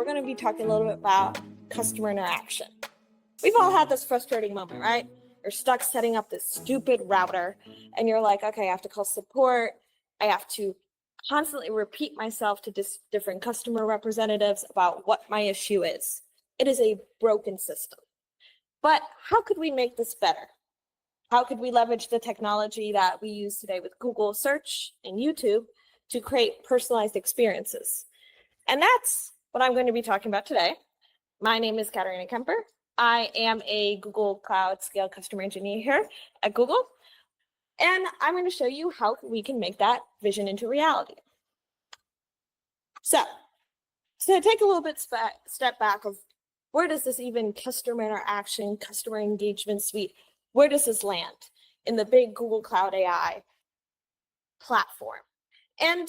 going to be talking a little bit about customer interaction. We've all had this frustrating moment, right? You're stuck setting up this stupid router and you're like, okay, I have to call support. I have to constantly repeat myself to different customer representatives about what my issue is. It is a broken system. But how could we make this better? How could we leverage the technology that we use today with Google Search and YouTube to create personalized experiences? And that's what I'm going to be talking about today. My name is Katharina Kemper. I am a Google Cloud Scale Customer Engineer here at Google. And I'm going to show you how we can make that vision into reality. So take a little bit step back of where does this even customer interaction, customer engagement suite, where does this land in the big Google Cloud AI platform? And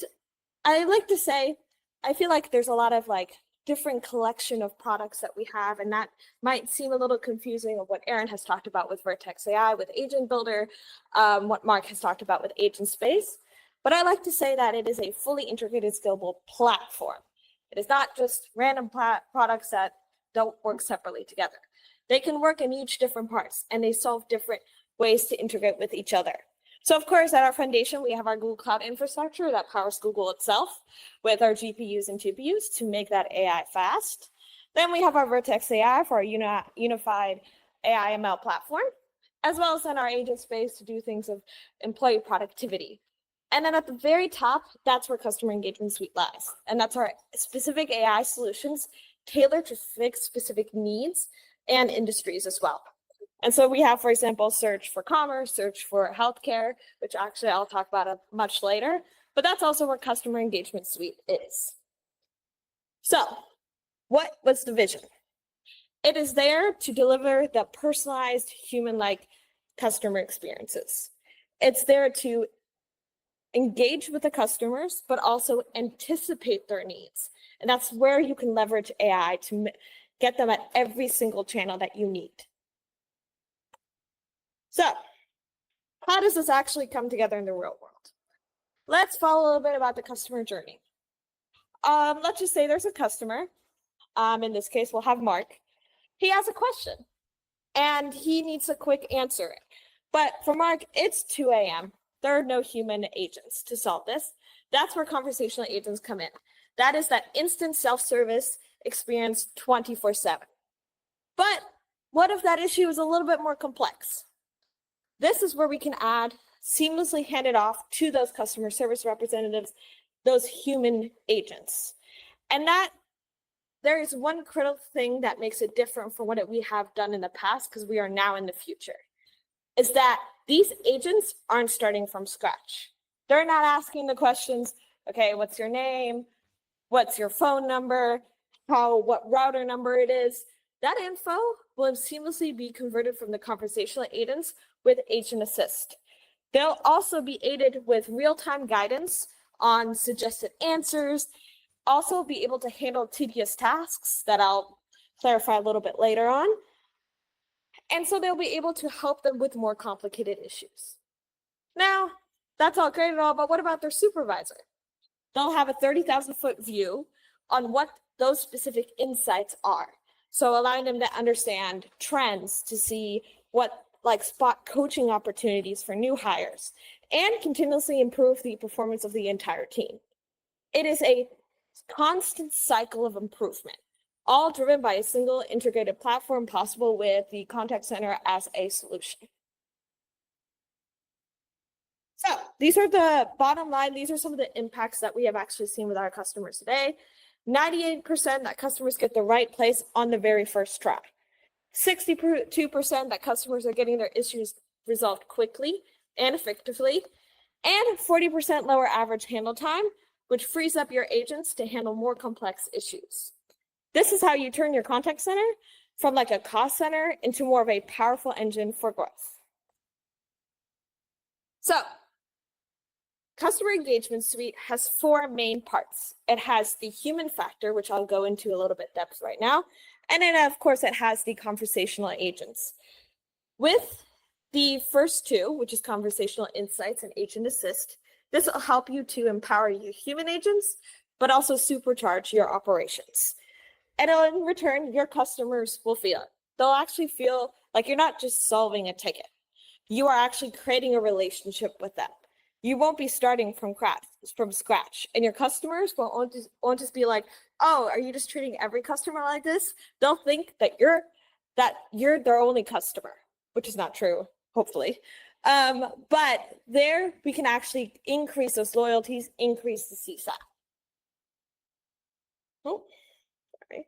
I like to say, I feel like there's a lot of different collection of products that we have, and that might seem a little confusing of what Aaron has talked about with Vertex AI, with Agent Builder, what Mark has talked about with Agent Space. But I like to say that it is a fully integrated, scalable platform. It is not just random products that don't work separately together. They can work in each different parts, and they solve different ways to integrate with each other. So of course, at our foundation, we have our Google Cloud infrastructure that powers Google itself with our GPUs and TPUs to make that AI fast. Then we have our Vertex AI for our unified AI ML platform, as well as in our agent space to do things of employee productivity. And then at the very top, that's where Customer Engagement Suite lies. And that's our specific AI solutions tailored to fix specific needs and industries as well. And so we have, for example, search for commerce, search for healthcare, which actually I'll talk about much later, but that's also where Customer Engagement Suite is. So what was the vision? It is there to deliver the personalized human-like customer experiences. It's there to engage with the customers, but also anticipate their needs. And that's where you can leverage AI to get them at every single channel that you need. So how does this actually come together in the real world? Let's follow a little bit about the customer journey. Let's just say there's a customer. In this case, we'll have Mark. He has a question and he needs a quick answer. But for Mark, it's 2 a.m. There are no human agents to solve this. That's where conversational agents come in. That is that instant self-service experience 24/7. But what if that issue is a little bit more complex? This is where we can seamlessly hand it off to those customer service representatives, those human agents. And that there is one critical thing that makes it different from what we have done in the past, because we are now in the future, is that these agents aren't starting from scratch. They're not asking the questions, okay, what's your name? What's your phone number? What router number it is? That info will seamlessly be converted from the conversational agents with Agent Assist. They'll also be aided with real-time guidance on suggested answers, also be able to handle tedious tasks that I'll clarify a little bit later on. And so they'll be able to help them with more complicated issues. Now, that's all great and all, but what about their supervisor? They'll have a 30,000-foot view on what those specific insights are. So allowing them to understand trends, to see what spot coaching opportunities for new hires, and continuously improve the performance of the entire team. It is a constant cycle of improvement, all driven by a single integrated platform possible with the contact center as a solution. So these are the bottom line. These are some of the impacts that we have actually seen with our customers today. 98% that customers get the right place on the very first try. 62% that customers are getting their issues resolved quickly and effectively, and 40% lower average handle time, which frees up your agents to handle more complex issues. This is how you turn your contact center from a cost center into more of a powerful engine for growth. So, Customer Engagement Suite has 4 main parts. It has the human factor, which I'll go into a little bit depth right now. And then, of course, it has the conversational agents. With the first 2, which is conversational insights and Agent Assist, this will help you to empower your human agents, but also supercharge your operations. And in return, your customers will feel it. They'll actually feel like you're not just solving a ticket. You are actually creating a relationship with them. You won't be starting from scratch. And your customers won't just be like, oh, are you just treating every customer like this? They'll think that you're their only customer, which is not true, hopefully. But there we can actually increase those loyalties, increase the CSAT. Oh, sorry.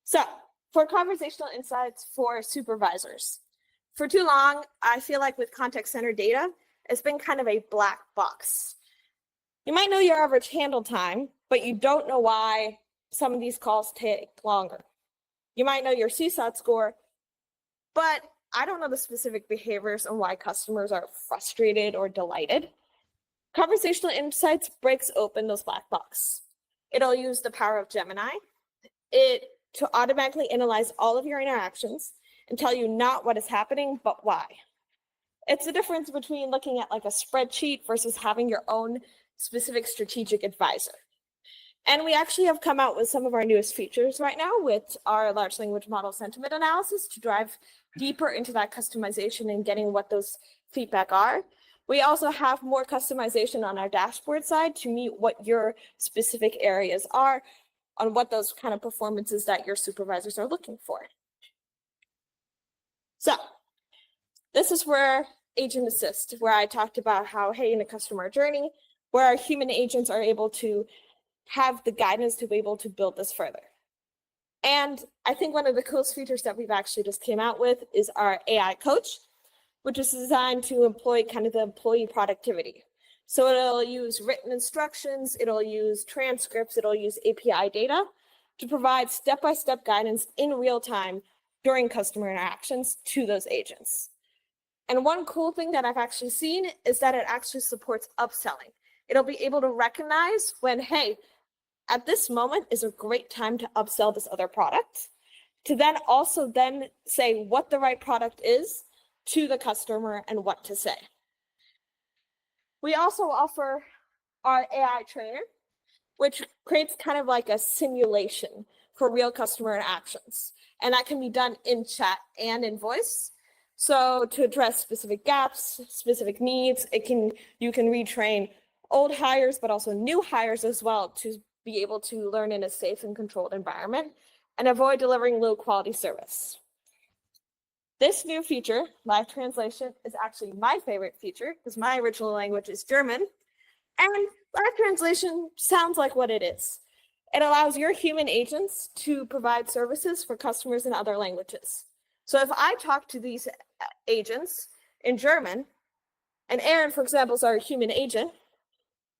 So for conversational insights for supervisors, for too long, I feel like with contact center data, it's been kind of a black box. You might know your average handle time, but you don't know why some of these calls take longer. You might know your CSAT score, but I don't know the specific behaviors and why customers are frustrated or delighted. Conversational Insights breaks open those black box. It'll use the power of Gemini to automatically analyze all of your interactions and tell you not what is happening, but why. It's the difference between looking at like a spreadsheet versus having your own specific strategic advisor. And we actually have come out with some of our newest features right now with our large language model sentiment analysis to drive deeper into that customization and getting what those feedback are. We also have more customization on our dashboard side to meet what your specific areas are on what those kind of performances that your supervisors are looking for. So this is where Agent Assist, where I talked about how, hey, in a customer journey, where our human agents are able to have the guidance to be able to build this further. And I think one of the coolest features that we've actually just came out with is our AI coach, which is designed to employ kind of the employee productivity. So it'll use written instructions, it'll use transcripts, it'll use API data to provide step-by-step guidance in real time during customer interactions to those agents. And one cool thing that I've actually seen is that it actually supports upselling. It'll be able to recognize when, hey, at this moment is a great time to upsell this other product, to then also then say what the right product is to the customer and what to say. We also offer our AI trainer, which creates kind of like a simulation for real customer interactions. And that can be done in chat and in voice. So to address specific gaps, specific needs, you can retrain old hires, but also new hires as well to be able to learn in a safe and controlled environment and avoid delivering low quality service. This new feature, live translation, is actually my favorite feature because my original language is German, and live translation sounds like what it is. It allows your human agents to provide services for customers in other languages. So if I talk to these agents in German, and Aaron, for example, is our human agent,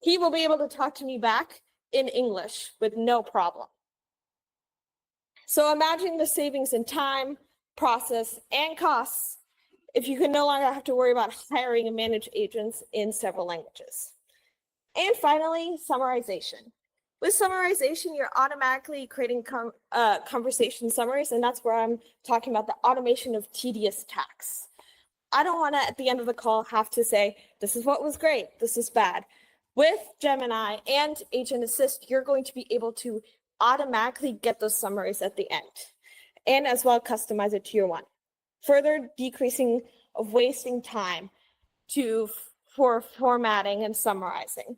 he will be able to talk to me back in English with no problem. So imagine the savings in time, process, and costs if you can no longer have to worry about hiring and manage agents in several languages. And finally, summarization. With summarization, you're automatically creating conversation summaries, and that's where I'm talking about the automation of tedious tasks. I don't want to, at the end of the call, have to say, this is what was great, this is bad. With Gemini and Agent Assist, you're going to be able to automatically get those summaries at the end, and as well customize it to your one, further decreasing of wasting time for formatting and summarizing.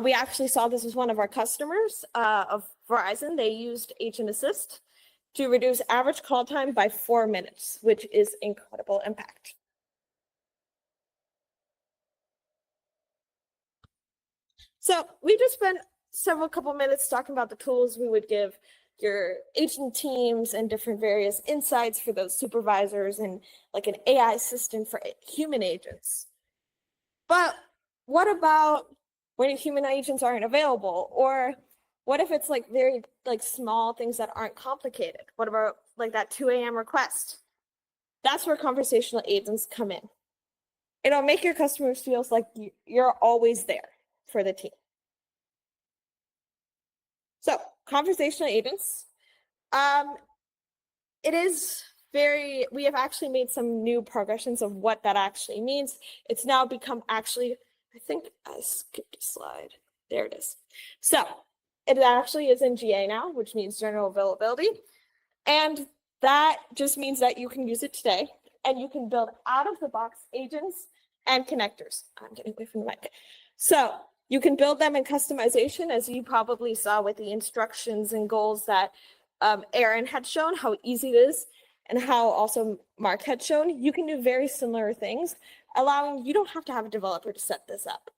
We actually saw this with one of our customers of Verizon. They used Agent Assist to reduce average call time by 4 minutes, which is incredible impact. So we just spent couple minutes talking about the tools we would give your agent teams and different various insights for those supervisors and like an AI assistant for human agents. But what about when human agents aren't available? Or what if it's like very like small things that aren't complicated? What about like that 2 a.m. request? That's where conversational agents come in. It'll make your customers feel like you're always there for the team. So conversational agents, it is we have actually made some new progressions of what that actually means. It's now become actually, I think I skipped a slide. There it is. So It actually is in GA now, which means general availability. And that just means that you can use it today, and you can build out-of-the-box agents and connectors. I'm getting away from the mic. So you can build them in customization, as you probably saw with the instructions and goals that Aaron had shown, how easy it is, and how also Mark had shown. You can do very similar things, allowing you don't have to have a developer to set this up.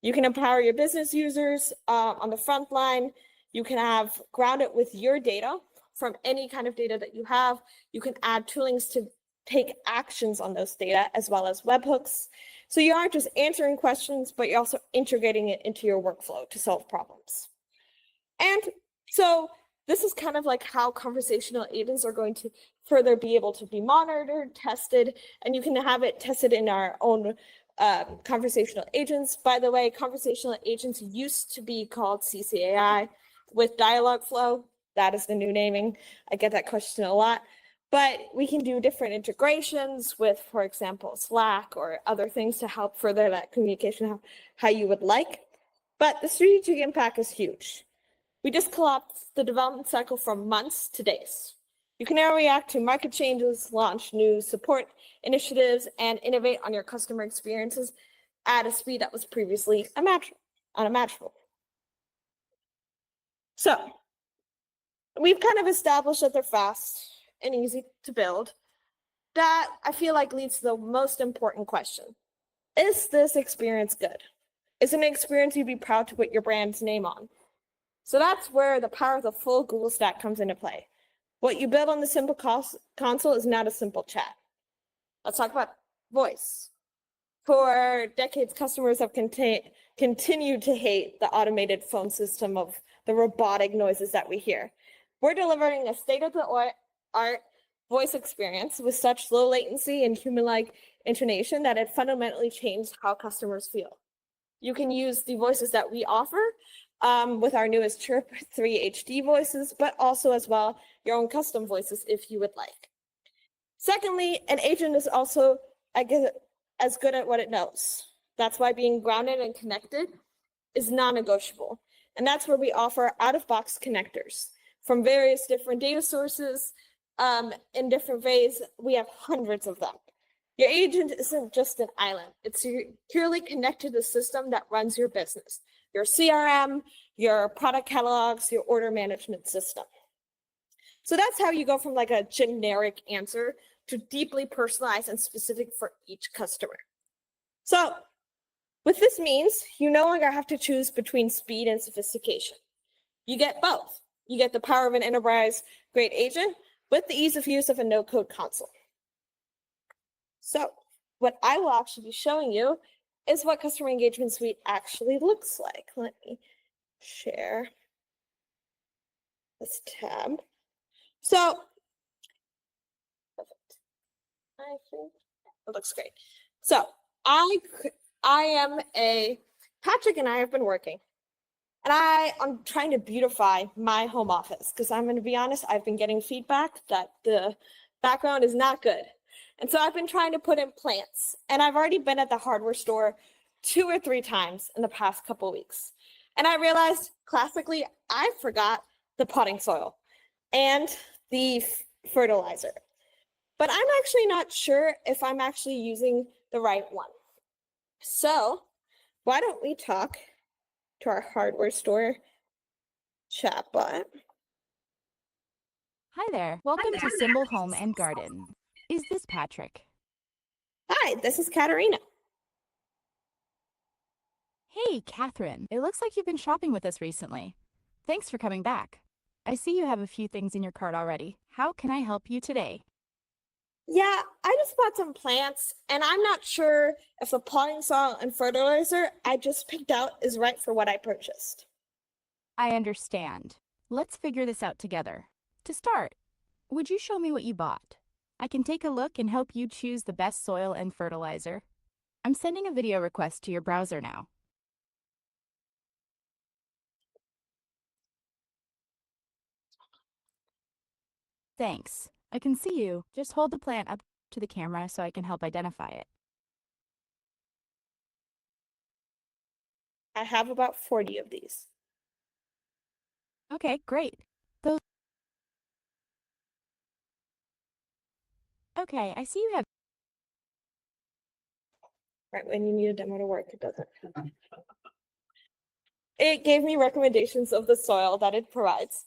You can empower your business users on the front line. You can ground it with your data from any kind of data that you have. You can add toolings to take actions on those data, as well as webhooks. So you aren't just answering questions, but you're also integrating it into your workflow to solve problems. And so this is kind of like how conversational agents are going to further be able to be monitored, tested, and you can have it tested in our own conversational agents. By the way, conversational agents used to be called CCAI with Dialogflow. That is the new naming. I get that question a lot. But we can do different integrations with, for example, Slack or other things to help further that communication how you would like. But the strategic impact is huge. We just collapsed the development cycle from months to days. You can now react to market changes, launch new support initiatives, and innovate on your customer experiences at a speed that was previously unimaginable. So we've kind of established that they're fast and easy to build. That, I feel like, leads to the most important question. Is this experience good? Is it an experience you'd be proud to put your brand's name on? So that's where the power of the full Google stack comes into play. What you build on the simple console is not a simple chat. Let's talk about voice. For decades, customers have continued to hate the automated phone system of the robotic noises that we hear. We're delivering a state-of-the-art voice experience with such low latency and human-like intonation that it fundamentally changed how customers feel. You can use the voices that we offer with our newest Chirp 3 HD voices, but also as well your own custom voices if you would like. Secondly, an agent is also, I guess, as good at what it knows. That's why being grounded and connected is non-negotiable. And that's where we offer out-of-box connectors from various different data sources in different ways. We have hundreds of them. Your agent isn't just an island. It's securely connected to the system that runs your business, your CRM, your product catalogs, your order management system. So that's how you go from like a generic answer to deeply personalized and specific for each customer. So what this means, you no longer have to choose between speed and sophistication. You get both. You get the power of an enterprise-grade agent with the ease of use of a no-code console. So what I will actually be showing you is what Customer Engagement Suite actually looks like. Let me share this tab. So, perfect. I think it looks great. So Patrick and I have been working, and I'm trying to beautify my home office because I'm going to be honest, I've been getting feedback that the background is not good. And so I've been trying to put in plants, and I've already been at the hardware store 2 or 3 times in the past couple of weeks. And I realized classically, I forgot the potting soil and the fertilizer. But I'm actually not sure if I'm actually using the right one. So why don't we talk to our hardware store chatbot? Hi there. Welcome to Symbol Home and Garden. Is this Patrick? Hi, this is Katharina. Hey, Catherine. It looks like you've been shopping with us recently. Thanks for coming back. I see you have a few things in your cart already. How can I help you today? Yeah, I just bought some plants, and I'm not sure if the potting soil and fertilizer I just picked out is right for what I purchased. I understand. Let's figure this out together. To start, would you show me what you bought? I can take a look and help you choose the best soil and fertilizer. I'm sending a video request to your browser now. Thanks. I can see you. Just hold the plant up to the camera so I can help identify it. I have about 40 of these. Okay, great. Those. Okay, I see you have. Right, when you need a demo to work, it doesn't. It gave me recommendations of the soil that it provides.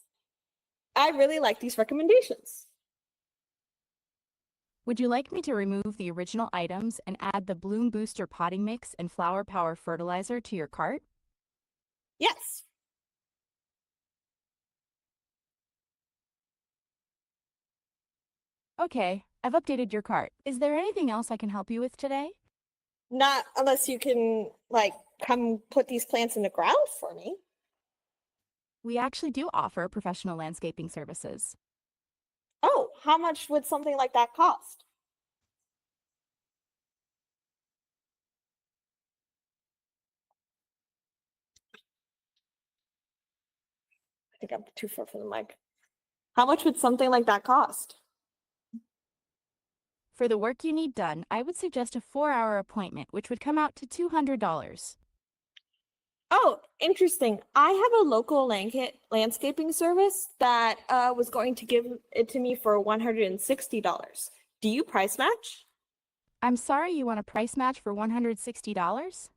I really like these recommendations. Would you like me to remove the original items and add the Bloom Booster potting mix and Flower Power fertilizer to your cart? Yes. Okay, I've updated your cart. Is there anything else I can help you with today? Not unless you can, like, come put these plants in the ground for me. We actually do offer professional landscaping services. Oh, how much would something like that cost? I think I'm too far from the mic. How much would something like that cost? For the work you need done, I would suggest a 4-hour appointment, which would come out to $200. Oh, interesting. I have a local landscaping service that was going to give it to me for $160. Do you price match? I'm sorry you want a price match for $160?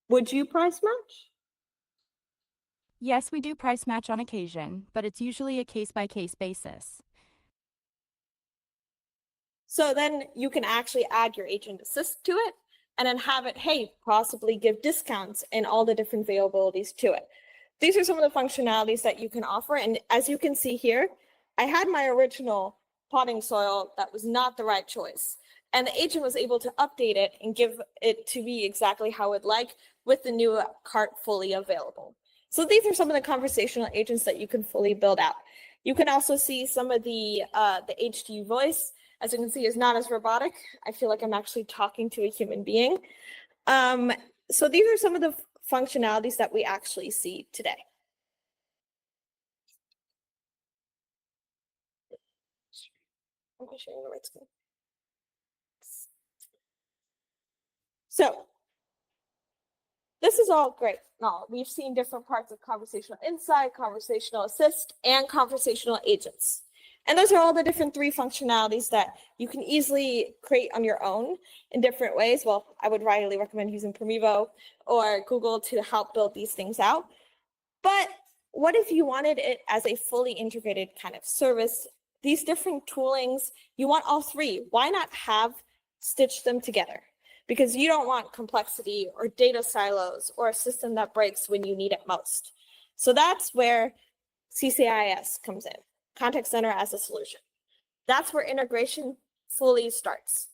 Would you price match? Yes, we do price match on occasion, but it's usually a case-by-case basis. So then you can actually add your agent assist to it and then have it, hey, possibly give discounts and all the different availabilities to it. These are some of the functionalities that you can offer. And as you can see here, I had my original potting soil that was not the right choice. And the agent was able to update it and give it to be exactly how it like with the new cart fully available. So these are some of the conversational agents that you can fully build out. You can also see some of the HDU voice, as you can see, is not as robotic. I feel like I'm actually talking to a human being. So these are some of the functionalities that we actually see today. I'm sharing the right screen. So this is all great. No, we've seen different parts of conversational insight, conversational assist, and conversational agents. And those are all the different 3 functionalities that you can easily create on your own in different ways. Well, I would highly recommend using Promevo or Google to help build these things out. But what if you wanted it as a fully integrated kind of service? These different toolings, you want all 3. Why not have stitch them together? Because you don't want complexity or data silos or a system that breaks when you need it most. So that's where CCIS comes in, Contact Center as a Solution. That's where integration fully starts.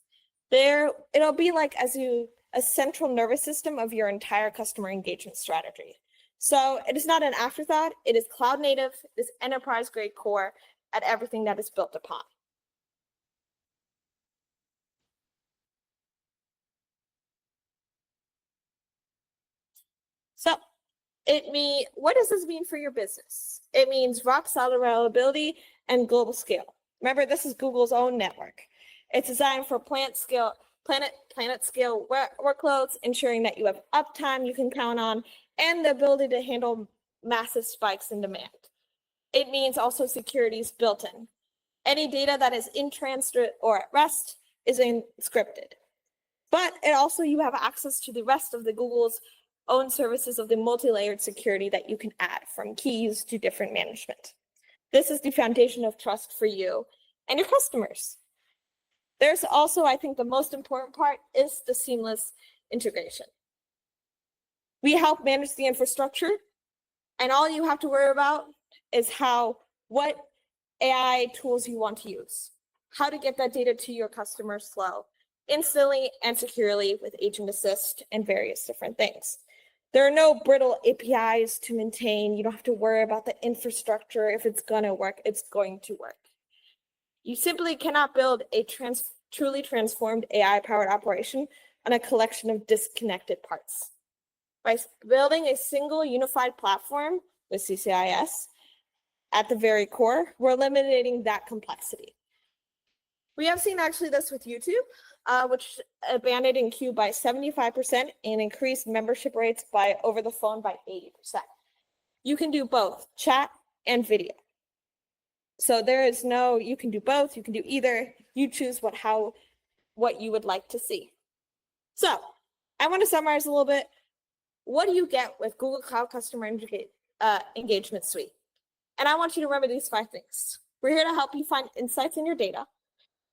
There, it'll be like a central nervous system of your entire customer engagement strategy. So it is not an afterthought. It is cloud native, it is enterprise grade core at everything that is built upon. So what does this mean for your business? It means rock solid availability and global scale. Remember, this is Google's own network. It's designed for planet scale workloads, ensuring that you have uptime you can count on and the ability to handle massive spikes in demand. It means also security is built in. Any data that is in transit or at rest is encrypted. But it also, you have access to the rest of the Google's own services of the multi-layered security that you can add, from keys to different management. This is the foundation of trust for you and your customers. There's also, I think the most important part is the seamless integration. We help manage the infrastructure, and all you have to worry about is what AI tools you want to use, how to get that data to your customers flow instantly and securely with Agent Assist and various different things. There are no brittle APIs to maintain. You don't have to worry about the infrastructure. If it's going to work, it's going to work. You simply cannot build a truly transformed AI-powered operation on a collection of disconnected parts. By building a single unified platform with CCIS at the very core, we're eliminating that complexity. We have seen actually this with YouTube. which abandoned in queue by 75% and increased membership rates by over the phone by 80%. You can do both chat and video. So there is no, you can do both, you can do either. You choose what you would like to see. So I want to summarize a little bit. What do you get with Google Cloud Customer Engagement Suite? And I want you to remember these 5 things. We're here to help you find insights in your data.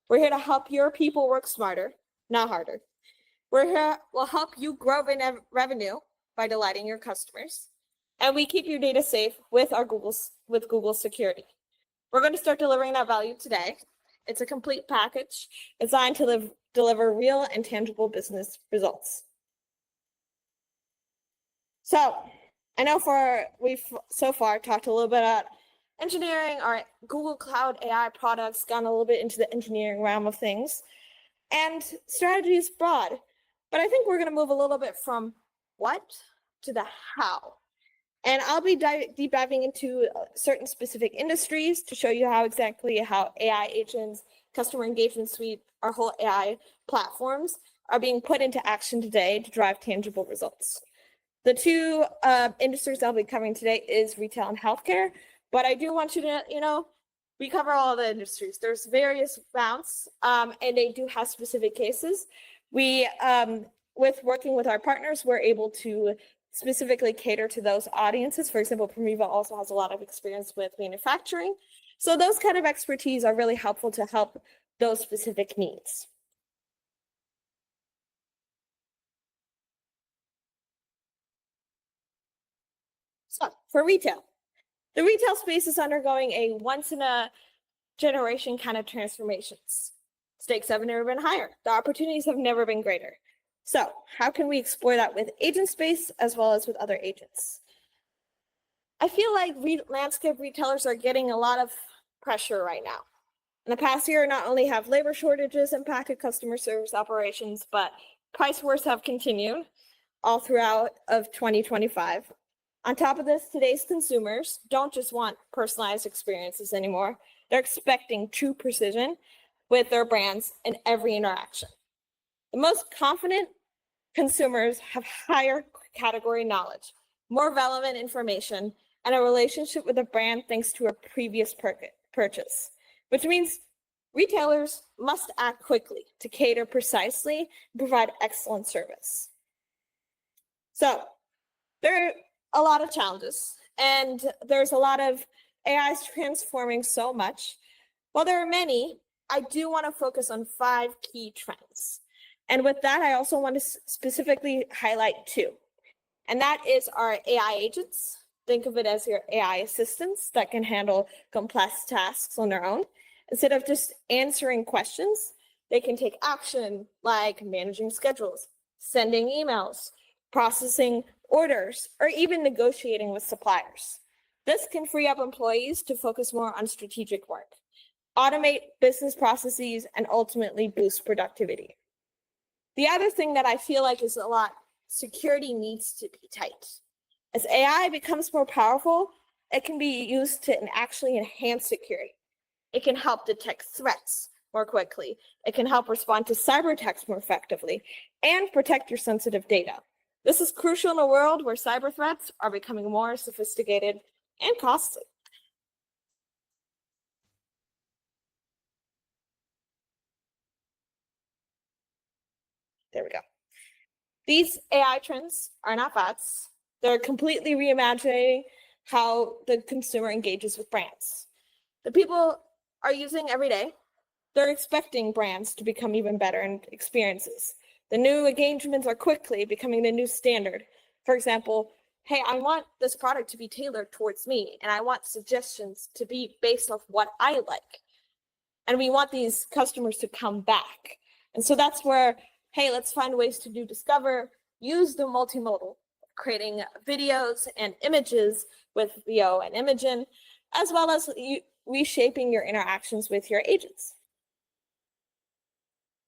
We're here to help your people work smarter, not harder. We'll help you grow revenue by delighting your customers. And we keep your data safe with Google security. We're going to start delivering that value today. It's a complete package designed to deliver real and tangible business results. So I know we've so far talked a little bit about engineering, our Google Cloud AI products, gone a little bit into the engineering realm of things, and strategy is broad. But I think we're going to move a little bit from what to the how. And I'll be deep diving into certain specific industries to show you how AI agents, customer engagement suite, our whole AI platforms are being put into action today to drive tangible results. The 2 industries I'll be covering today is retail and healthcare, but I do want you to, we cover all the industries. There's various rounds, and they do have specific cases. We, with working with our partners, we're able to specifically cater to those audiences. For example, Promevo also has a lot of experience with manufacturing. So those kind of expertise are really helpful to help those specific needs. So for retail, the retail space is undergoing a once-in-a-generation kind of transformations. Stakes have never been higher. The opportunities have never been greater. So how can we explore that with agent space as well as with other agents? I feel like landscape retailers are getting a lot of pressure right now. In the past year, not only have labor shortages impacted customer service operations, but price wars have continued all throughout of 2025. On top of this, today's consumers don't just want personalized experiences anymore. They're expecting true precision with their brands in every interaction. The most confident consumers have higher category knowledge, more relevant information, and a relationship with a brand thanks to a previous purchase, which means retailers must act quickly to cater precisely and provide excellent service. So there are a lot of challenges, and there's a lot of AI's transforming so much. While there are many, I do want to focus on 5 key trends. And with that, I also want to specifically highlight 2. And that is our AI agents. Think of it as your AI assistants that can handle complex tasks on their own. Instead of just answering questions, they can take action like managing schedules, sending emails, processing orders, or even negotiating with suppliers. This can free up employees to focus more on strategic work, automate business processes, and ultimately boost productivity. The other thing that I feel like is a lot, security needs to be tight. As AI becomes more powerful, it can be used to actually enhance security. It can help detect threats more quickly. It can help respond to cyber attacks more effectively and protect your sensitive data. This is crucial in a world where cyber threats are becoming more sophisticated and costly. There we go. These AI trends are not fads. They're completely reimagining how the consumer engages with brands. The people are using every day. They're expecting brands to become even better in experiences. The new engagements are quickly becoming the new standard. For example, hey, I want this product to be tailored towards me, and I want suggestions to be based off what I like. And we want these customers to come back. And so that's where, hey, let's find ways to discover, use the multimodal, creating videos and images with VO and Imagen, as well as reshaping your interactions with your agents.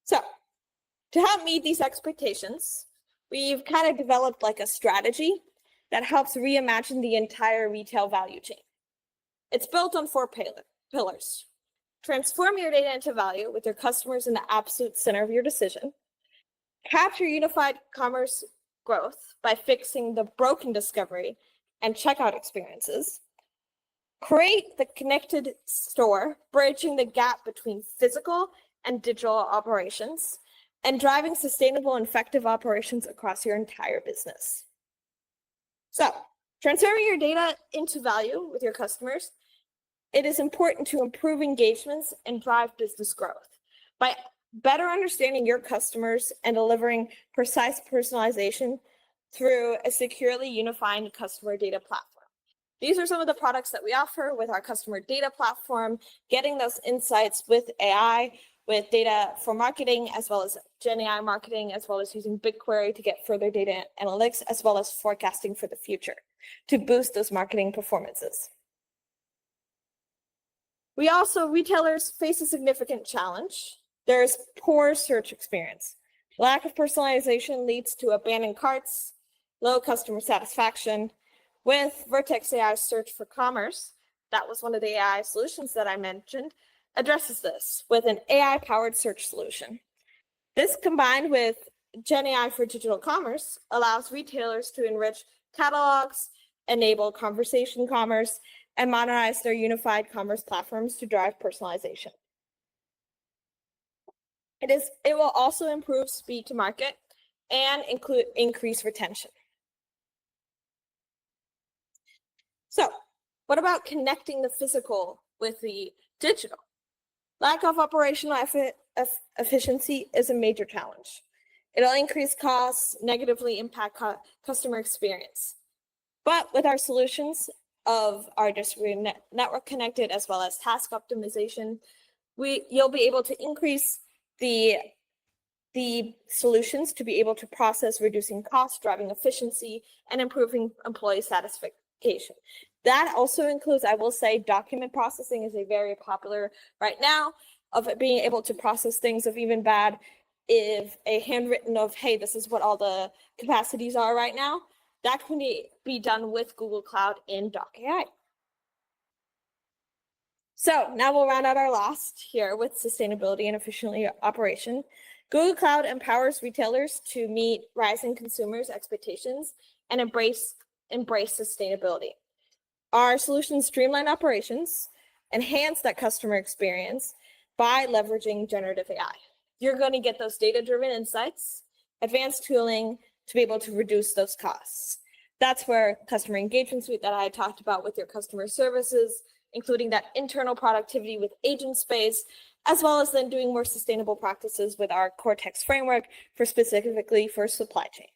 So to help meet these expectations, we've kind of developed like a strategy that helps reimagine the entire retail value chain. It's built on 4 pillars. transform your data into value with your customers in the absolute center of your decision, capture unified commerce growth by fixing the broken discovery and checkout experiences, create the connected store, bridging the gap between physical and digital operations, and driving sustainable and effective operations across your entire business. So, transferring your data into value with your customers, it is important to improve engagements and drive business growth. By better understanding your customers and delivering precise personalization through a securely unified customer data platform. These are some of the products that we offer with our customer data platform, getting those insights with AI, with data for marketing, as well as Gen AI marketing, as well as using BigQuery to get further data analytics, as well as forecasting for the future to boost those marketing performances. Retailers face a significant challenge. There's poor search experience. Lack of personalization leads to abandoned carts, low customer satisfaction. With Vertex AI Search for Commerce, that was one of the AI solutions that I mentioned, addresses this with an AI-powered search solution. This, combined with Gen AI for digital commerce, allows retailers to enrich catalogs, enable conversation commerce, and modernize their unified commerce platforms to drive personalization. It will also improve speed to market and increase retention. So, what about connecting the physical with the digital? Lack of operational efficiency is a major challenge. It'll increase costs, negatively impact customer experience. But with our solutions of our distributed network connected, as well as task optimization, you'll be able to increase the solutions to be able to process, reducing costs, driving efficiency, and improving employee satisfaction. That also includes, I will say, document processing is a very popular right now, of it being able to process things of even bad if a handwritten of, hey, this is what all the capacities are right now, that can be done with Google Cloud in Doc AI. So now we'll round out our last here with sustainability and efficiently operation. Google Cloud empowers retailers to meet rising consumers' expectations and embrace sustainability. Our solutions streamline operations, enhance that customer experience by leveraging generative AI. You're going to get those data-driven insights, advanced tooling to be able to reduce those costs. That's where customer engagement suite that I talked about with your customer services, including that internal productivity with agent space, as well as then doing more sustainable practices with our Cortex framework specifically for supply chain.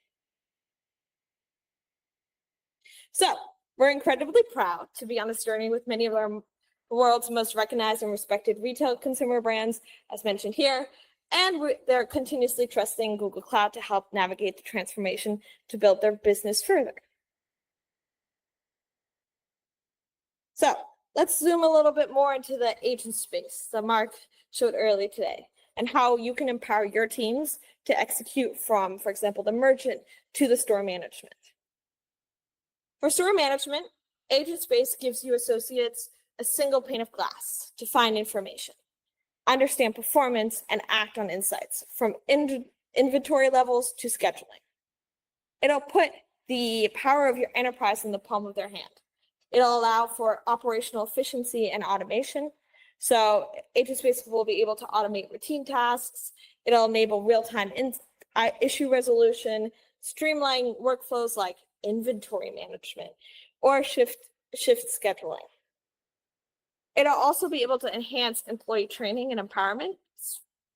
So we're incredibly proud to be on this journey with many of our world's most recognized and respected retail consumer brands, as mentioned here, and they're continuously trusting Google Cloud to help navigate the transformation to build their business further. So let's zoom a little bit more into the agent space that Mark showed earlier today, and how you can empower your teams to execute from, for example, the merchant to the store management. For store management, agent space gives you associates a single pane of glass to find information, understand performance, and act on insights from inventory levels to scheduling. It'll put the power of your enterprise in the palm of their hand. It'll allow for operational efficiency and automation. So agent space will be able to automate routine tasks. It'll enable real-time issue resolution, streamline workflows like inventory management or shift scheduling. It'll also be able to enhance employee training and empowerment,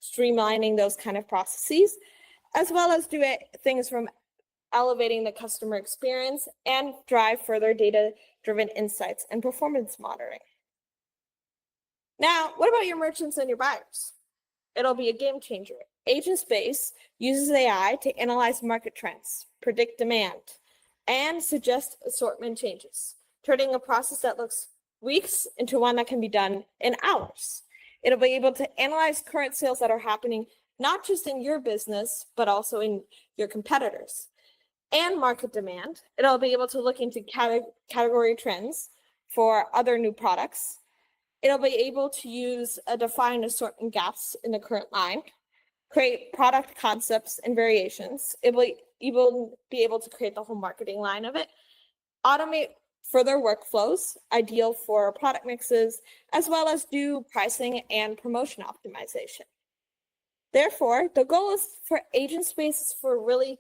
streamlining those kind of processes, as well as do things from elevating the customer experience and drive further data-driven insights and performance monitoring. Now, what about your merchants and your buyers? It'll be a game changer. Agent Space uses AI to analyze market trends, predict demand, and suggest assortment changes, turning a process that looks weeks into one that can be done in hours. It'll be able to analyze current sales that are happening not just in your business, but also in your competitors, and market demand. It'll be able to look into category trends for other new products, It'll be able to define assortment gaps in the current line, create product concepts and variations. It will be able to create the whole marketing line of it, automate further workflows, ideal for product mixes, as well as do pricing and promotion optimization. Therefore, the goal is for agent space for really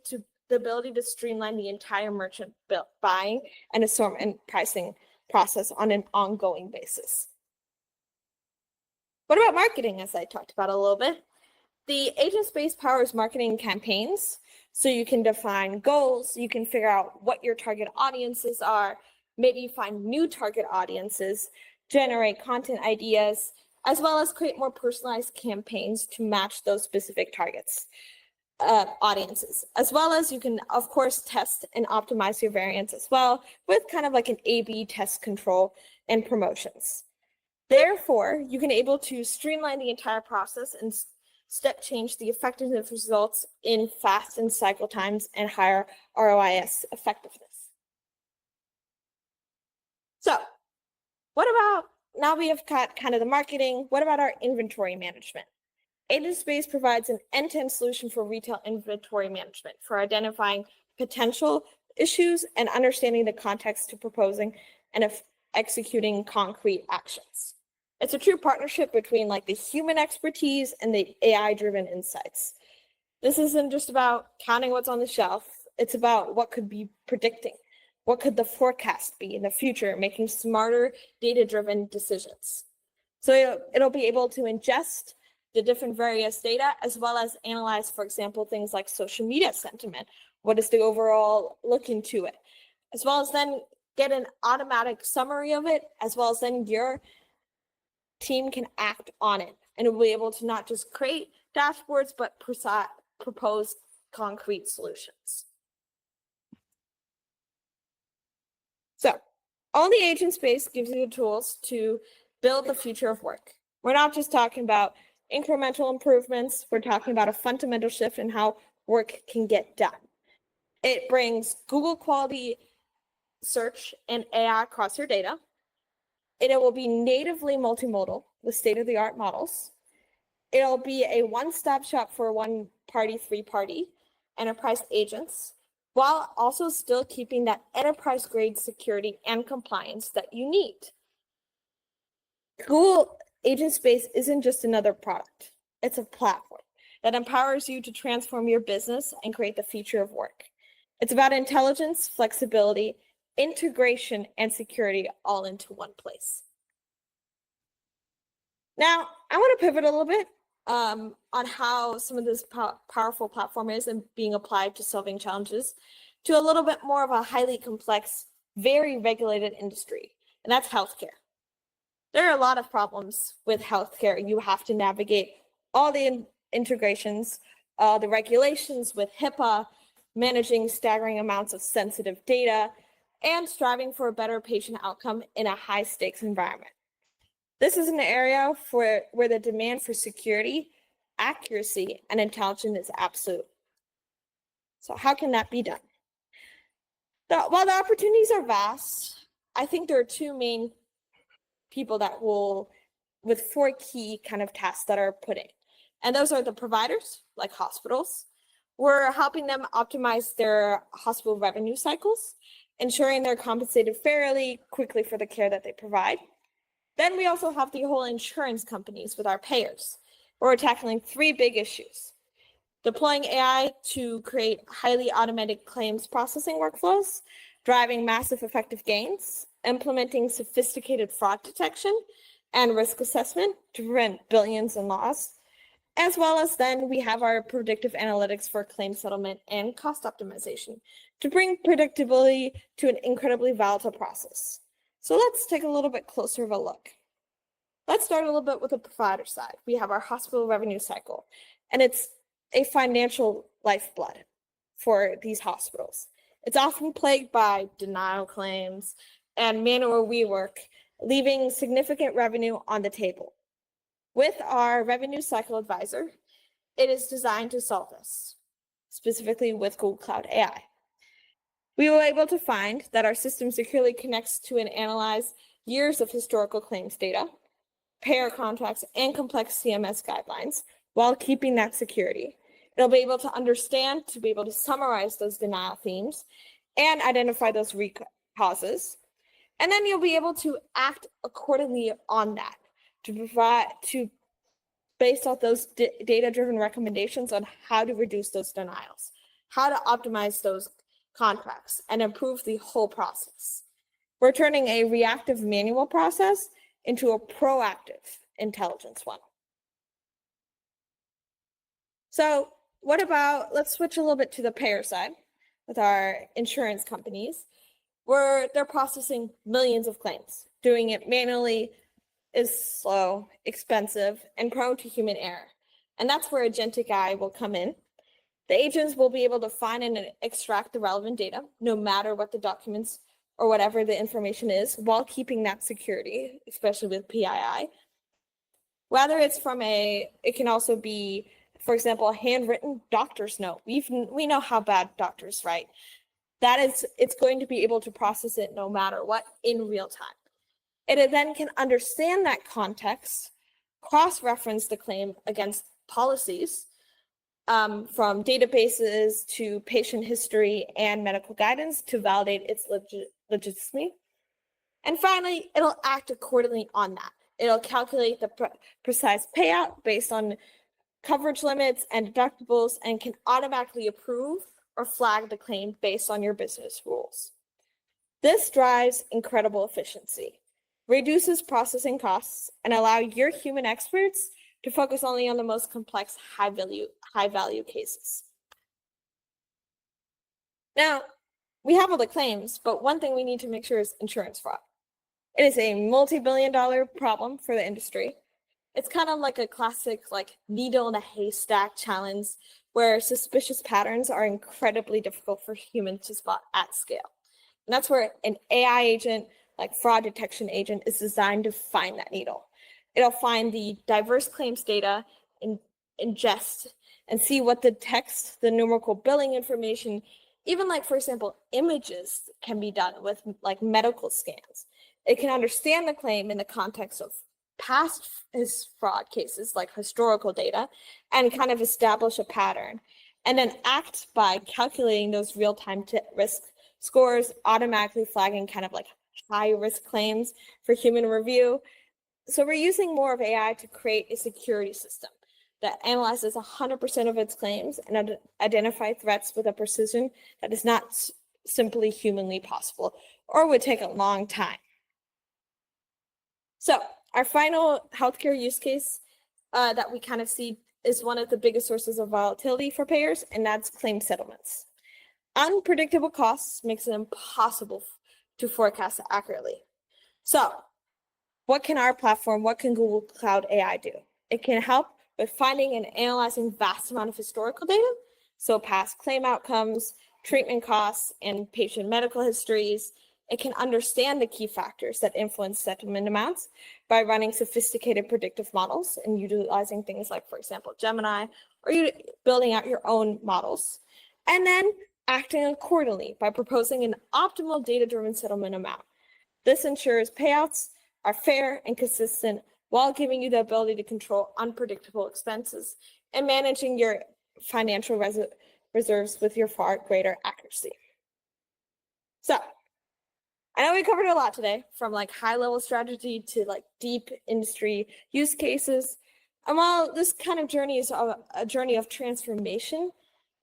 the ability to streamline the entire merchant buying and assortment pricing process on an ongoing basis. What about marketing, as I talked about a little bit? The agent space powers marketing campaigns, so you can define goals, you can figure out what your target audiences are, maybe find new target audiences, generate content ideas, as well as create more personalized campaigns to match those specific targets, audiences, as well as you can, of course, test and optimize your variants as well with kind of like an A/B test control and promotions. Therefore, you can able to streamline the entire process and step change the effectiveness results in fast and cycle times and higher ROIS effectiveness. So what about, now we have got kind of the marketing, what about our inventory management? Agent Space provides an end-to-end solution for retail inventory management for identifying potential issues and understanding the context to proposing and executing concrete actions. It's a true partnership between like the human expertise and the AI-driven insights. This isn't just about counting what's on the shelf. It's about what could be predicting. What could the forecast be in the future, making smarter data-driven decisions. So it'll be able to ingest the different various data, as well as analyze, for example, things like social media sentiment. What is the overall look into it? As well as then get an automatic summary of it, as well as then your team can act on it. And it will be able to not just create dashboards, but propose concrete solutions. So all the agent space gives you the tools to build the future of work. We're not just talking about incremental improvements. We're talking about a fundamental shift in how work can get done. It brings Google quality search and AI across your data. It will be natively multimodal with state-of-the-art models. It'll be a one-stop shop for one-party, three-party enterprise agents, while also still keeping that enterprise-grade security and compliance that you need. Google Agent Space isn't just another product. It's a platform that empowers you to transform your business and create the future of work. It's about intelligence, flexibility, integration, and security all into one place. Now, I want to pivot a little bit on how some of this powerful platform is and being applied to solving challenges to a little bit more of a highly complex, very regulated industry, and that's healthcare. There are a lot of problems with healthcare. You have to navigate all the integrations, the regulations with HIPAA, managing staggering amounts of sensitive data, and striving for a better patient outcome in a high-stakes environment. This is an area where the demand for security, accuracy, and intelligence is absolute. So how can that be done? While the opportunities are vast, I think there are two main people that will, with four key kind of tasks that are put in. And those are the providers, like hospitals. We're helping them optimize their hospital revenue cycles, ensuring they're compensated fairly, quickly for the care that they provide. Then we also have the whole insurance companies with our payers, where we're tackling three big issues. Deploying AI to create highly automated claims processing workflows, driving massive effective gains, implementing sophisticated fraud detection and risk assessment to prevent billions in loss, as well as then we have our predictive analytics for claim settlement and cost optimization to bring predictability to an incredibly volatile process. So let's take a little bit closer of a look. Let's start a little bit with the provider side. We have our hospital revenue cycle, and it's a financial lifeblood for these hospitals. It's often plagued by denial claims and manual rework, leaving significant revenue on the table. With our Revenue Cycle Advisor, it is designed to solve this, specifically with Google Cloud AI. We were able to find that our system securely connects to and analyze years of historical claims data, payer contracts, and complex CMS guidelines while keeping that security. It'll be able to understand, to be able to summarize those denial themes and identify those root causes. And then you'll be able to act accordingly on that based off those data-driven recommendations on how to reduce those denials, how to optimize those contracts, and improve the whole process. We're turning a reactive manual process into a proactive intelligence one. So what about, let's switch a little bit to the payer side with our insurance companies, where they're processing millions of claims. Doing it manually is slow, expensive, and prone to human error. And that's where agentic AI will come in. The agents will be able to find and extract the relevant data, no matter what the documents or whatever the information is, while keeping that security, especially with PII. Whether it's from it can also be, for example, a handwritten doctor's note. We know how bad doctors write. It's going to be able to process it no matter what in real time. It then can understand that context, cross-reference the claim against policies, from databases to patient history and medical guidance to validate its legitimacy. And finally, it'll act accordingly on that. It'll calculate the precise payout based on coverage limits and deductibles and can automatically approve or flag the claim based on your business rules. This drives incredible efficiency, reduces processing costs, and allow your human experts to focus only on the most complex high-value cases. Now, we have all the claims, but one thing we need to make sure is insurance fraud. It is a multi-billion-dollar problem for the industry. It's kind of like a classic needle in a haystack challenge where suspicious patterns are incredibly difficult for humans to spot at scale. And that's where an AI agent, like fraud detection agent, is designed to find that needle. It'll find the diverse claims data, ingest, and see what the text, the numerical billing information, even for example, images can be done with medical scans. It can understand the claim in the context of past fraud cases, like historical data, and kind of establish a pattern, and then act by calculating those real-time risk scores, automatically flagging kind of high-risk claims for human review. So we're using more of AI to create a security system that analyzes 100% of its claims and identify threats with a precision that is not simply humanly possible or would take a long time. So our final healthcare use case that we kind of see is one of the biggest sources of volatility for payers, and that's claim settlements. Unpredictable costs makes it impossible to forecast accurately. So what can our platform, what can Google Cloud AI do? It can help with finding and analyzing vast amount of historical data, so past claim outcomes, treatment costs, and patient medical histories. It can understand the key factors that influence settlement amounts by running sophisticated predictive models and utilizing things like, for example, Gemini, or you building out your own models. And then acting accordingly by proposing an optimal data-driven settlement amount. This ensures payouts are fair and consistent while giving you the ability to control unpredictable expenses and managing your financial reserves with your far greater accuracy. So I know we covered a lot today, from high-level strategy to deep industry use cases. And while this kind of journey is a journey of transformation,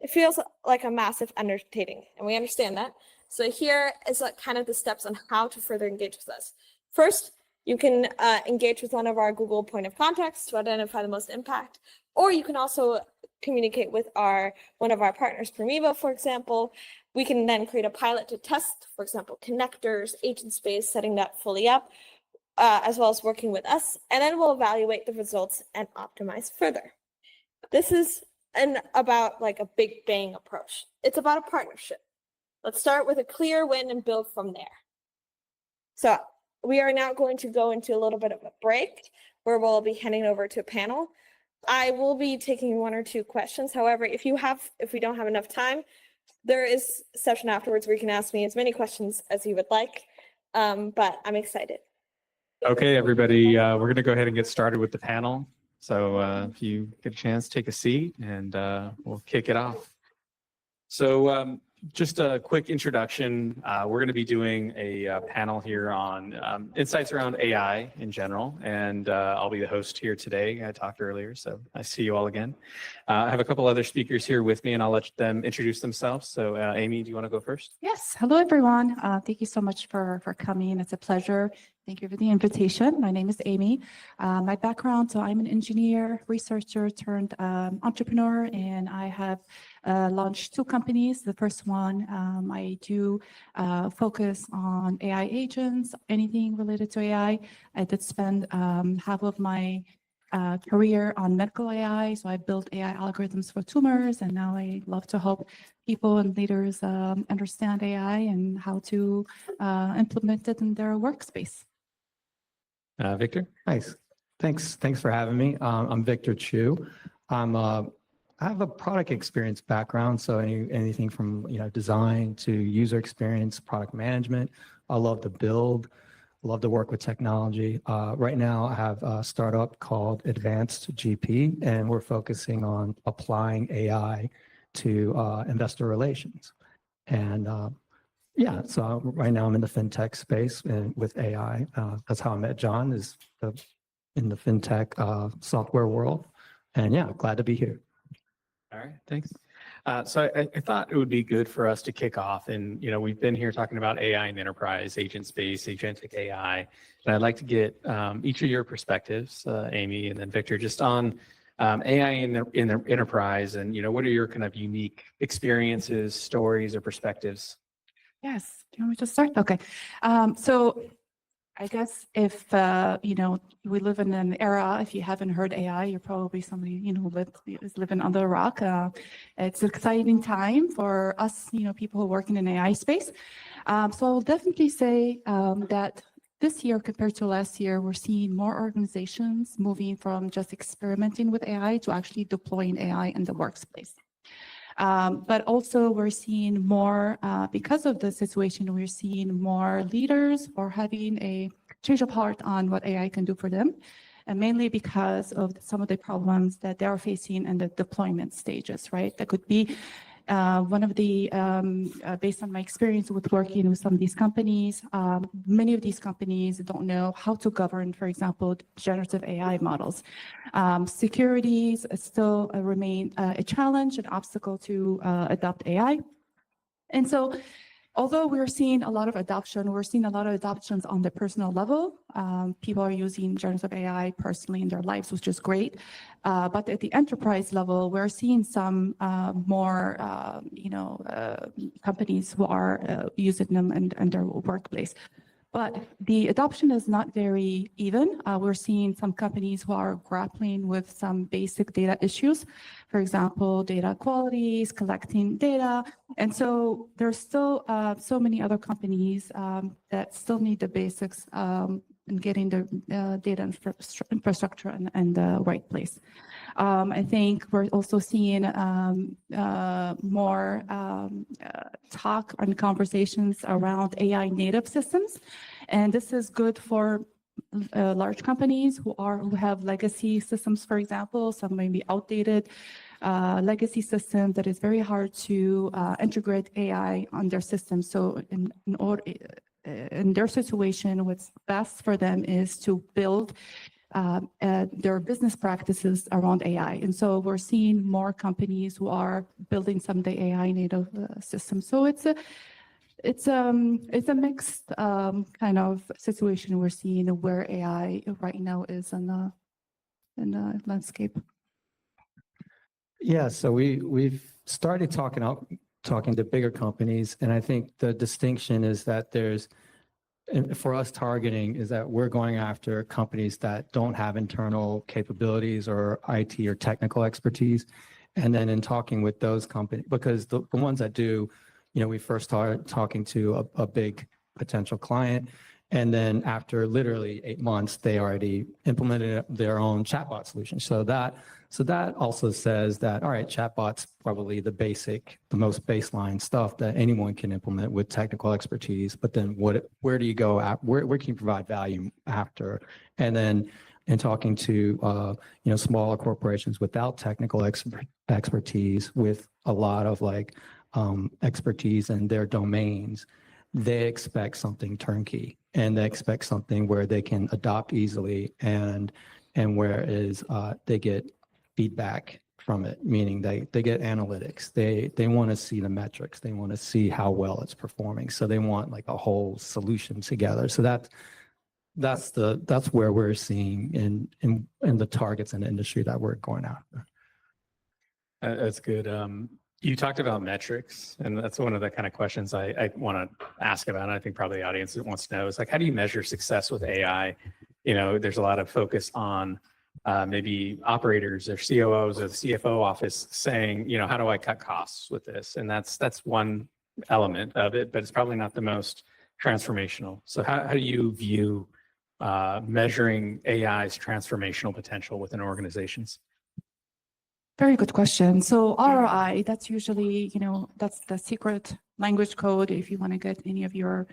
it feels like a massive undertaking, and we understand that. So here is kind of the steps on how to further engage with us. First, you can engage with one of our Google point of contacts to identify the most impact, or you can also communicate with one of our partners, Promevo, for example. We can then create a pilot to test, for example, connectors, agent space, setting that fully up, as well as working with us, and then we'll evaluate the results and optimize further. This is about a big bang approach. It's about a partnership. Let's start with a clear win and build from there. So we are now going to go into a little bit of a break where we'll be heading over to a panel. I will be taking 1 or 2 questions. However, if we don't have enough time, there is a session afterwards where you can ask me as many questions as you would like, but I'm excited. Okay, everybody, we're going to go ahead and get started with the panel. So if you get a chance, take a seat and we'll kick it off. So just a quick introduction. We're going to be doing a panel here on insights around AI in general. And I'll be the host here today. I talked earlier, so I see you all again. I have a couple other speakers here with me and I'll let them introduce themselves. So Amy, do you want to go first? Yes. Hello, everyone. Thank you so much for coming. It's a pleasure. Thank you for the invitation. My name is Amy. My background, so I'm an engineer, researcher turned entrepreneur, and I have launched 2 companies. The first one, I do focus on AI agents, anything related to AI. I did spend half of my career on medical AI. So I built AI algorithms for tumors, and now I love to help people and leaders understand AI and how to implement it in their workspace. Victor? Nice. Thanks for having me. I'm Victor Chu. I have a product experience background, so anything from design to user experience, product management. I love to build, love to work with technology. Right now, I have a startup called Advanced GP, and we're focusing on applying AI to investor relations. And yeah, so right now I'm in the fintech space and with AI. That's how I met John, in the fintech software world. And yeah, glad to be here. All right, thanks. So I thought it would be good for us to kick off. And, we've been here talking about AI and enterprise, agent space, agentic AI. And I'd like to get each of your perspectives, Amy and then Victor, just on AI in the enterprise. And, what are your kind of unique experiences, stories, or perspectives? Yes. Do you want me to start? Okay. So I guess if, we live in an era, if you haven't heard AI, you're probably somebody, is living under a rock. It's an exciting time for us, people who work in an AI space. So I'll definitely say that this year compared to last year, we're seeing more organizations moving from just experimenting with AI to actually deploying AI in the workspace. But also we're seeing more, because of the situation, we're seeing more leaders are having a change of heart on what AI can do for them, and mainly because of some of the problems that they are facing in the deployment stages, right? That could be one of the, based on my experience with working with some of these companies, many of these companies don't know how to govern, for example, generative AI models. Securities still remain a challenge, an obstacle to adopt AI. And so, although we're seeing a lot of adoption, we're seeing a lot of adoptions on the personal level. People are using generative AI personally in their lives, which is great. But at the enterprise level, we're seeing some more, companies who are using them in their workplace. But the adoption is not very even. We're seeing some companies who are grappling with some basic data issues, for example, data qualities, collecting data. And so there's still so many other companies that still need the basics in getting the data infrastructure in the right place. I think we're also seeing more talk and conversations around AI native systems. And this is good for large companies who have legacy systems, for example. Some may be outdated legacy systems that is very hard to integrate AI on their system. So in their situation, what's best for them is to build their business practices around AI. And so we're seeing more companies who are building some of the AI native systems. So it's a mixed kind of situation we're seeing where AI right now is in the landscape. Yeah, so we've started talking to bigger companies, and I think the distinction is that and for us targeting is that we're going after companies that don't have internal capabilities or IT or technical expertise. And then in talking with those companies, because the ones that do, we first started talking to a big potential client, And then after literally 8 months, they already implemented their own chatbot solution. So that also says that, all right, chatbot's probably the most baseline stuff that anyone can implement with technical expertise. But then where do you go where can you provide value after? And then in talking to smaller corporations without technical expertise, with a lot of expertise in their domains, they expect something turnkey, and they expect something where they can adopt easily, and whereas they get feedback from it, meaning they get analytics. They want to see the metrics. They want to see how well it's performing. So they want like a whole solution together. So that's where we're seeing in the targets in the industry that we're going after. That's good. You talked about metrics, and that's one of the kind of questions I want to ask about. And I think probably the audience wants to know is like, how do you measure success with AI? There's a lot of focus on maybe operators or COOs or the CFO office saying, how do I cut costs with this? And that's one element of it, but it's probably not the most transformational. So how do you view measuring AI's transformational potential within organizations? Very good question. So ROI, that's usually, that's the secret language code if you want to get any of your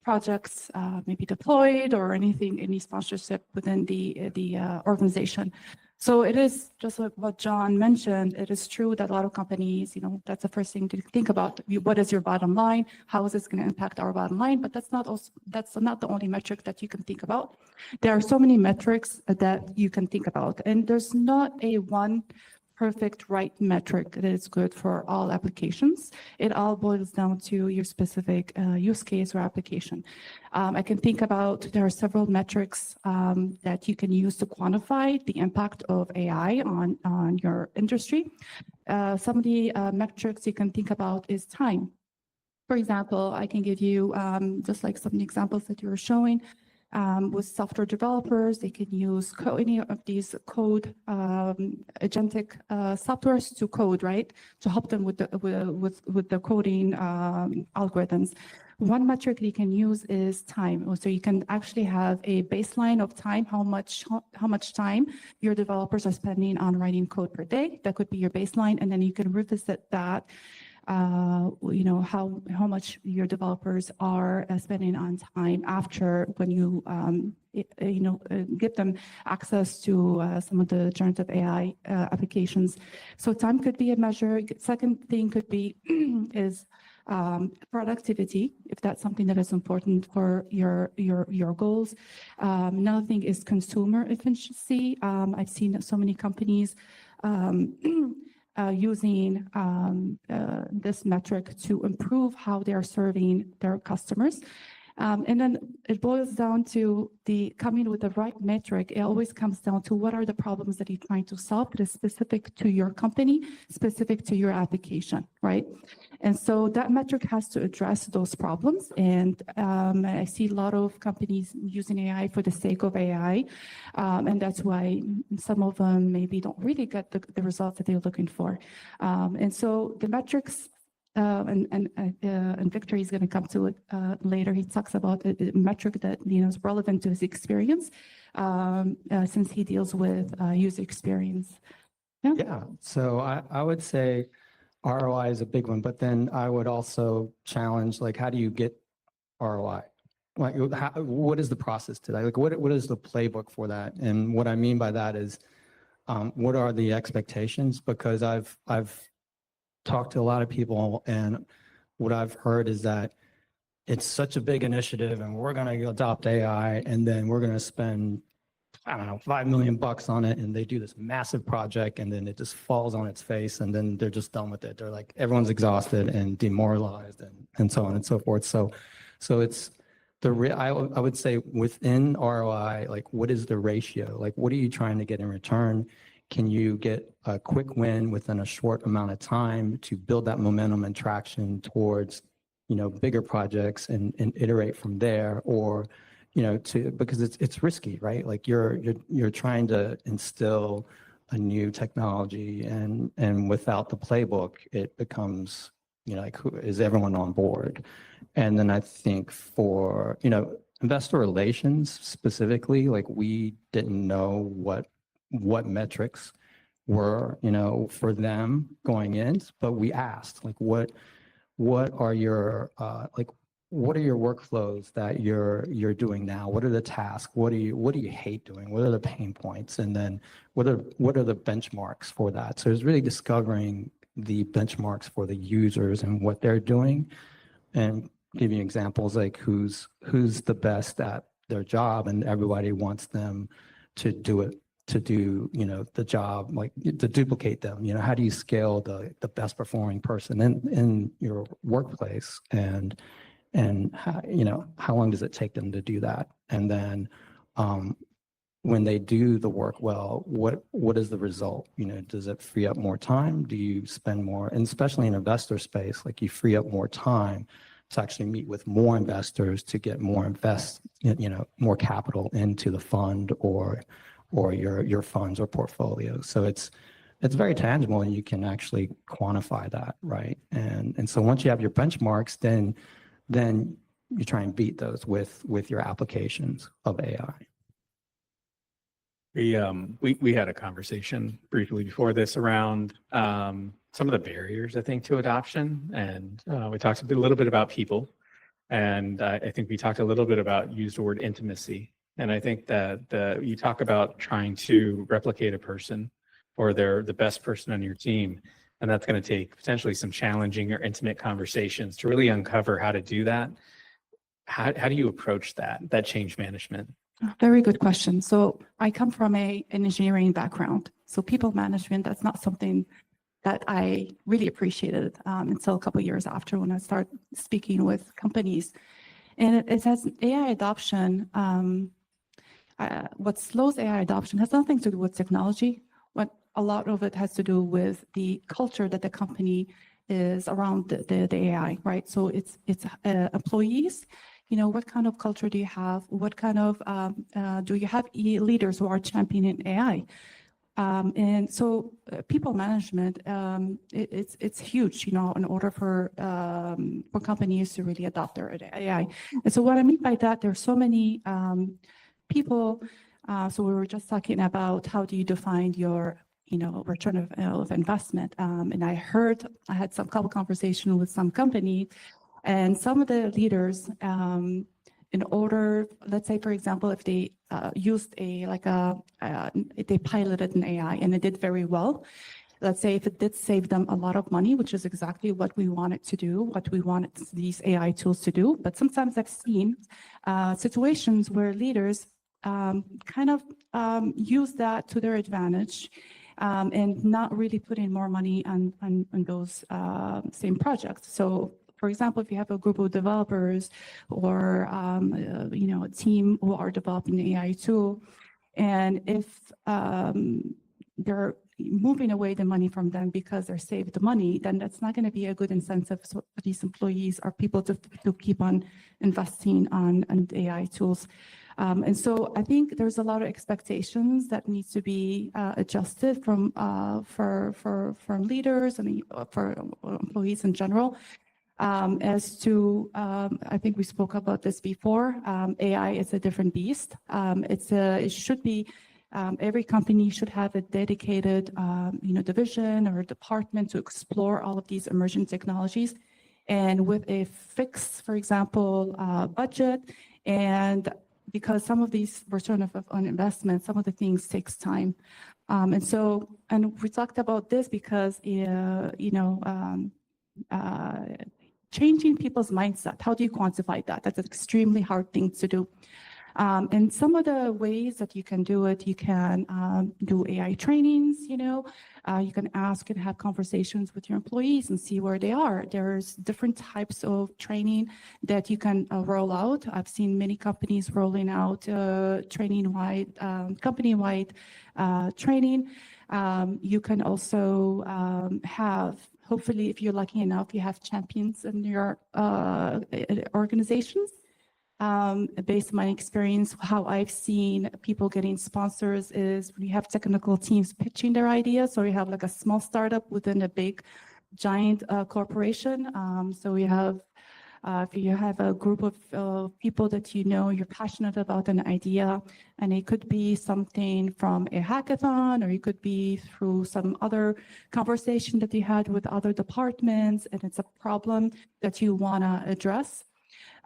projects maybe deployed or anything, any sponsorship within the organization. So it is just like what John mentioned. It is true that a lot of companies, that's the first thing to think about. What is your bottom line? How is this going to impact our bottom line? But that's not the only metric that you can think about. There are so many metrics that you can think about, and there's not a one perfect right metric that is good for all applications. It all boils down to your specific use case or application. I can think about, there are several metrics that you can use to quantify the impact of AI on your industry. Some of the metrics you can think about is time. For example, I can give you just like some examples that you were showing. With software developers, they can use any of these code agentic softwares to code, right? To help them with the coding algorithms. One metric you can use is time. So you can actually have a baseline of time, how much time your developers are spending on writing code per day. That could be your baseline, and then you can revisit that. How much your developers are spending on time after when you give them access to some of the generative AI applications. So time could be a measure. Second thing could be is productivity, if that's something that is important for your goals. Another thing is consumer efficiency. I've seen so many companies using this metric to improve how they are serving their customers. And then it boils down to coming with the right metric. It always comes down to what are the problems that you're trying to solve that is specific to your company, specific to your application, right? And so that metric has to address those problems. And I see a lot of companies using AI for the sake of AI. And that's why some of them maybe don't really get the results that they're looking for. And so the metrics, and Victor is going to come to it later. He talks about a metric that is relevant to his experience, since he deals with user experience. Yeah. So I would say ROI is a big one, but then I would also challenge, like, how do you get ROI? Like, what is the process to that? Like, what is the playbook for that? And what I mean by that is, what are the expectations? Because I've talked to a lot of people, and what I've heard is that it's such a big initiative, and we're going to adopt AI, and then we're going to spend, I don't know, $5 million on it, and they do this massive project, and then it just falls on its face, and then they're just done with it. They're like, everyone's exhausted and demoralized, and so on and so forth. So it's I would say within ROI, like, what is the ratio? Like, what are you trying to get in return? Can you get a quick win within a short amount of time to build that momentum and traction towards, bigger projects and iterate from there? Or, because it's risky, right? Like, you're trying to instill a new technology, and without the playbook, it becomes, like, is everyone on board? And then I think for, investor relations specifically, like we didn't know what metrics were, for them going in, but we asked, like, what are your what are your workflows that you're doing now? What are the tasks? What do you hate doing? What are the pain points? And then what are the benchmarks for that? So it's really discovering the benchmarks for the users and what they're doing, and giving examples like who's the best at their job, and everybody wants them to do it, to do, the job, like to duplicate them. How do you scale the best performing person in your workplace, and how long does it take them to do that? And then when they do the work well, what is the result? Does it free up more time? Do you spend more? And especially in investor space, like you free up more time to actually meet with more investors to get more more capital into the fund or your funds or portfolios. So it's very tangible, and you can actually quantify that, right? And so once you have your benchmarks, then you try and beat those with your applications of AI. We had a conversation briefly before this around some of the barriers, I think, to adoption, and we talked a little bit about people, and I think we talked a little bit about, used the word intimacy, and I think that you talk about trying to replicate a person, or they're the best person on your team, and that's going to take potentially some challenging or intimate conversations to really uncover how to do that. How do you approach that change management? Very good question. So I come from an engineering background. So people management, that's not something that I really appreciated until a couple of years after, when I started speaking with companies. And it has AI adoption. What slows AI adoption has nothing to do with technology. What a lot of it has to do with the culture that the company is around the AI, right? So it's employees. What kind of culture do you have? What kind of, do you have leaders who are championing AI? And so people management, it's huge, in order for companies to really adopt their AI. And so what I mean by that, there's so many people. So we were just talking about how do you define your return of investment. And I had some couple conversation with some company, and some of the leaders, in order, let's say, for example, if they used they piloted an AI and it did very well, let's say if it did save them a lot of money, which is exactly what we wanted to do, what we wanted these AI tools to do. But sometimes I've seen situations where leaders kind of use that to their advantage, and not really put in more money on those same projects. So, for example, if you have a group of developers or a team who are developing an AI tool, and if they're moving away the money from them because they're saved the money, then that's not going to be a good incentive for these employees or people to keep on investing on AI tools. And so I think there's a lot of expectations that needs to be adjusted from leaders and for employees in general. As to, I think we spoke about this before, AI is a different beast. It should be, every company should have a dedicated, division or department to explore all of these emerging technologies, and with a fixed, for example, budget. And because some of these return on investment, some of the things takes time. And we talked about this because, changing people's mindset. How do you quantify that? That's an extremely hard thing to do. And some of the ways that you can do it, you can do AI trainings, you can ask and have conversations with your employees and see where they are. There's different types of training that you can roll out. I've seen many companies rolling out company-wide training. You can also have, hopefully, if you're lucky enough, you have champions in your organizations. Based on my experience, how I've seen people getting sponsors is when you have technical teams pitching their ideas, or you have like a small startup within a big, giant corporation. So we have If you have a group of people that you know, you're passionate about an idea, and it could be something from a hackathon, or it could be through some other conversation that you had with other departments, and it's a problem that you want to address.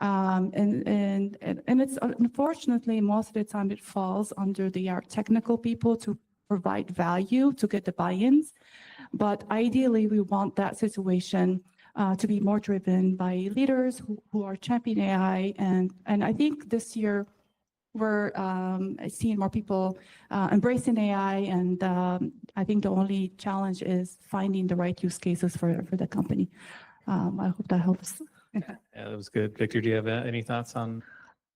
And it's unfortunately, most of the time it falls under our technical people to provide value to get the buy-ins. But ideally, we want that situation to be more driven by leaders who are championing AI. And I think this year we're seeing more people embracing AI. And I think the only challenge is finding the right use cases for the company. I hope that helps. Yeah, that was good. Victor, do you have any thoughts on?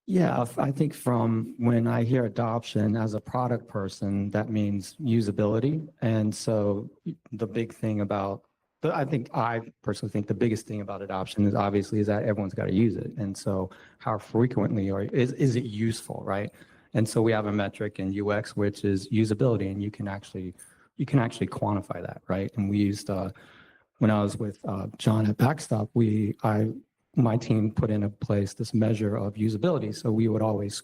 Yeah, I think from when I hear adoption as a product person, that means usability. And so the big thing about, I personally think the biggest thing about adoption is obviously is that everyone's got to use it. And so how frequently is it useful, right? And so we have a metric in UX, which is usability, and you can actually quantify that, right? And we used, when I was with John at Backstop, my team put into place this measure of usability. So we would always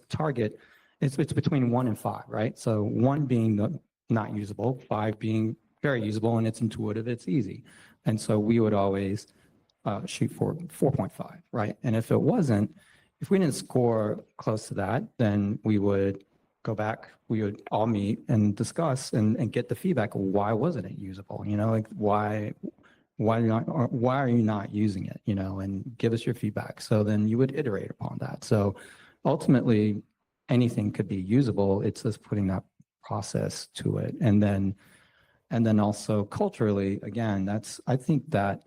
target, it's between 1 and 5, right? So 1 being not usable, 5 being very usable, and it's intuitive, it's easy. And so we would always shoot for 4.5, right? And if we didn't score close to that, then we would go back, we would all meet and discuss and get the feedback. Why wasn't it usable? Like why are you not using it, and give us your feedback. So then you would iterate upon that. So ultimately anything could be usable. It's just putting that process to it. And then also culturally, again, I think that's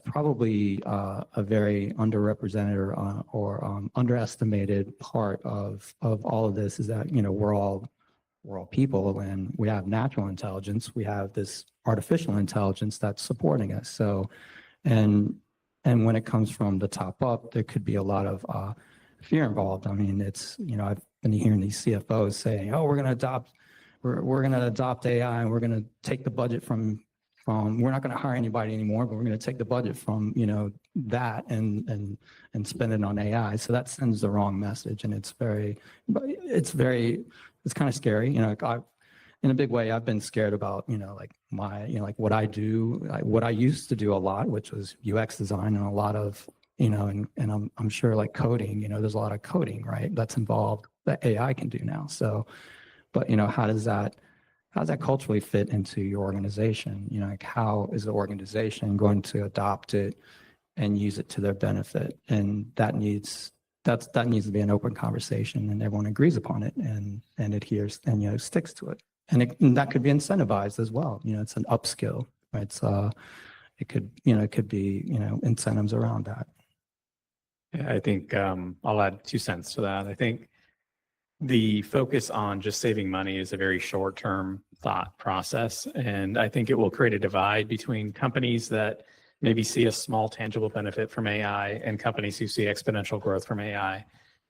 probably a very underrepresented or underestimated part of all of this is that, we're all people, and we have natural intelligence. We have this artificial intelligence that's supporting us. So, and when it comes from the top up, there could be a lot of fear involved. I mean, I've been hearing these CFOs saying, "Oh, we're going to adopt AI, and we're going to take the budget from we're not going to hire anybody anymore, but we're going to take the budget from that and spend it on AI." So that sends the wrong message, and it's kind of scary. In a big way, I've been scared about, like what I do, what I used to do a lot, which was UX design, and a lot of, and I'm sure like coding, there's a lot of coding, right? That's involved that AI can do now. So, but, how does that culturally fit into your organization? Like how is the organization going to adopt it and use it to their benefit? And that needs to be an open conversation, and everyone agrees upon it and adheres and sticks to it. And that could be incentivized as well. It's an upskill, right? It could be incentives around that. Yeah, I think I'll add 2 cents to that. I think the focus on just saving money is a very short-term thought process, and I think it will create a divide between companies that maybe see a small tangible benefit from AI and companies who see exponential growth from AI.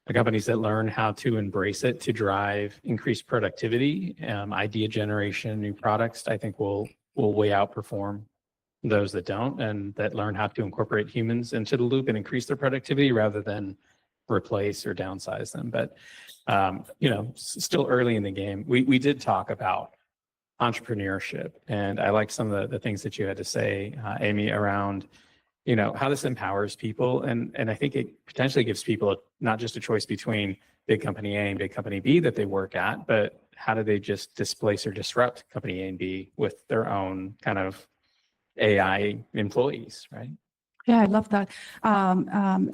The companies that learn how to embrace it to drive increased productivity, idea generation, new products, I think will way outperform those that don't, and that learn how to incorporate humans into the loop and increase their productivity rather than replace or downsize them. But still early in the game. We did talk about entrepreneurship, and I like some of the things that you had to say, Amy, around how this empowers people, and I think it potentially gives people not just a choice between big company A and big company B that they work at, but how do they just displace or disrupt company A and B with their own kind of AI employees, right? Yeah, I love that.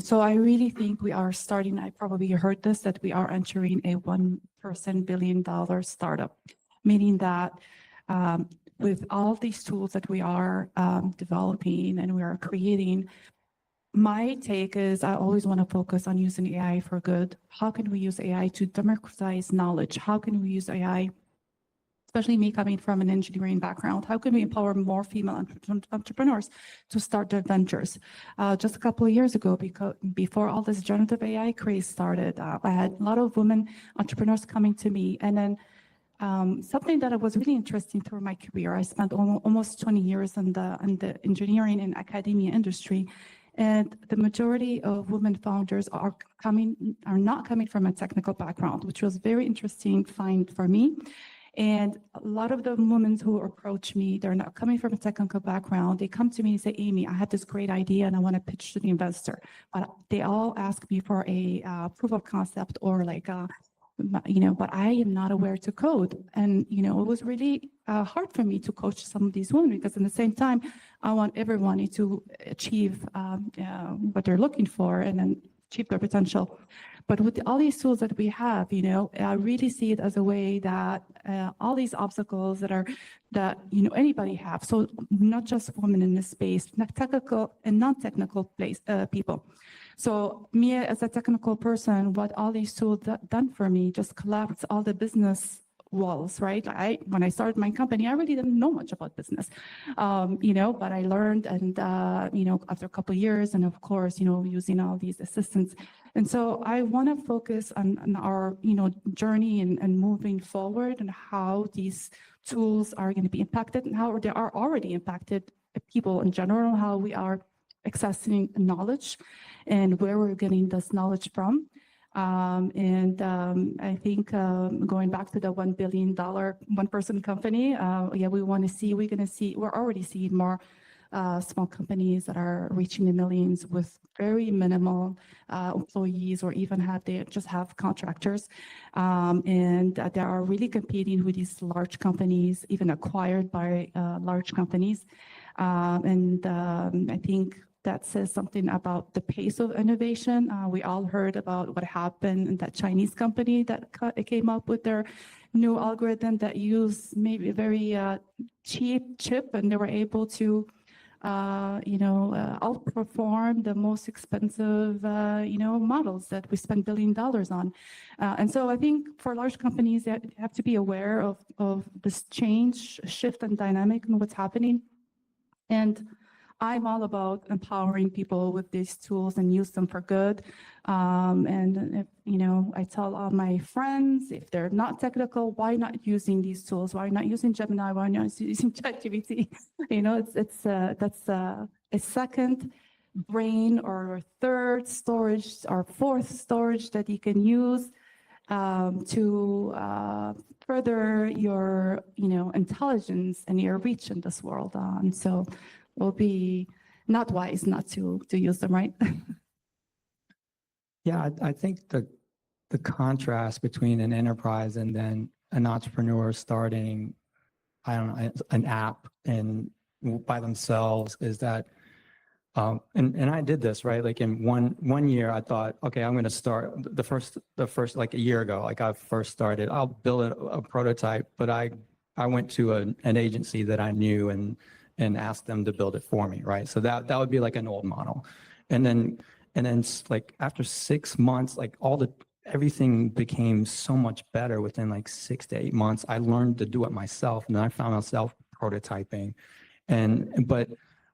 So I really think we are starting, I probably heard this, that we are entering a $1 billion startup, meaning that with all these tools that we are developing and we are creating, my take is I always want to focus on using AI for good. How can we use AI to democratize knowledge? How can we use AI, especially me coming from an engineering background, how can we empower more female entrepreneurs to start their ventures? Just a couple of years ago, before all this generative AI craze started, I had a lot of women entrepreneurs coming to me, and then something that was really interesting through my career. I spent almost 20 years in the engineering and academia industry, and the majority of women founders are not coming from a technical background, which was very interesting find for me. And a lot of the women who approach me, they're not coming from a technical background. They come to me and say, Amy, I had this great idea and I want to pitch to the investor. But they all ask me for a proof of concept or like but I am not aware to code. And, it was really hard for me to coach some of these women because at the same time, I want everyone to achieve what they're looking for and then achieve their potential. But with all these tools that we have, I really see it as a way that all these obstacles that anybody have. So not just women in this space, not technical and non-technical people. So me as a technical person, what all these tools done for me just collapsed all the business walls, right? When I started my company, I really didn't know much about business, but I learned and, after a couple of years and of course, using all these assistants. And so I want to focus on our, journey and moving forward and how these tools are going to be impacted and how they are already impacted people in general, how we are accessing knowledge and where we're getting this knowledge from. I think going back to the $1 billion one-person company, we're already seeing more small companies that are reaching the millions with very minimal employees or even they just have contractors. And they are really competing with these large companies, even acquired by large companies. I think that says something about the pace of innovation. We all heard about what happened in that Chinese company that came up with their new algorithm that used maybe a very cheap chip, and they were able to, outperform the most expensive, models that we spend $1 billion on. And so I think for large companies, they have to be aware of this shift and dynamic and what's happening. And I'm all about empowering people with these tools and use them for good. And if, I tell all my friends, if they're not technical, why not using these tools? Why not using Gemini? Why not using ChatGPT? That's a second brain or third storage or fourth storage that you can use to further your, intelligence and your reach in this world. And so will be not wise not to use them, right? Yeah, I think the contrast between an enterprise and then an entrepreneur starting, I don't know, an app and by themselves is that, and I did this, right? Like in one year, I thought, okay, I'm going to start the first like a year ago, like I first started, I'll build a prototype, but I went to an agency that I knew and asked them to build it for me, right? So that would be like an old model. And then like after 6 months, like everything became so much better within like 6 to 8 months. I learned to do it myself, and then I found myself prototyping.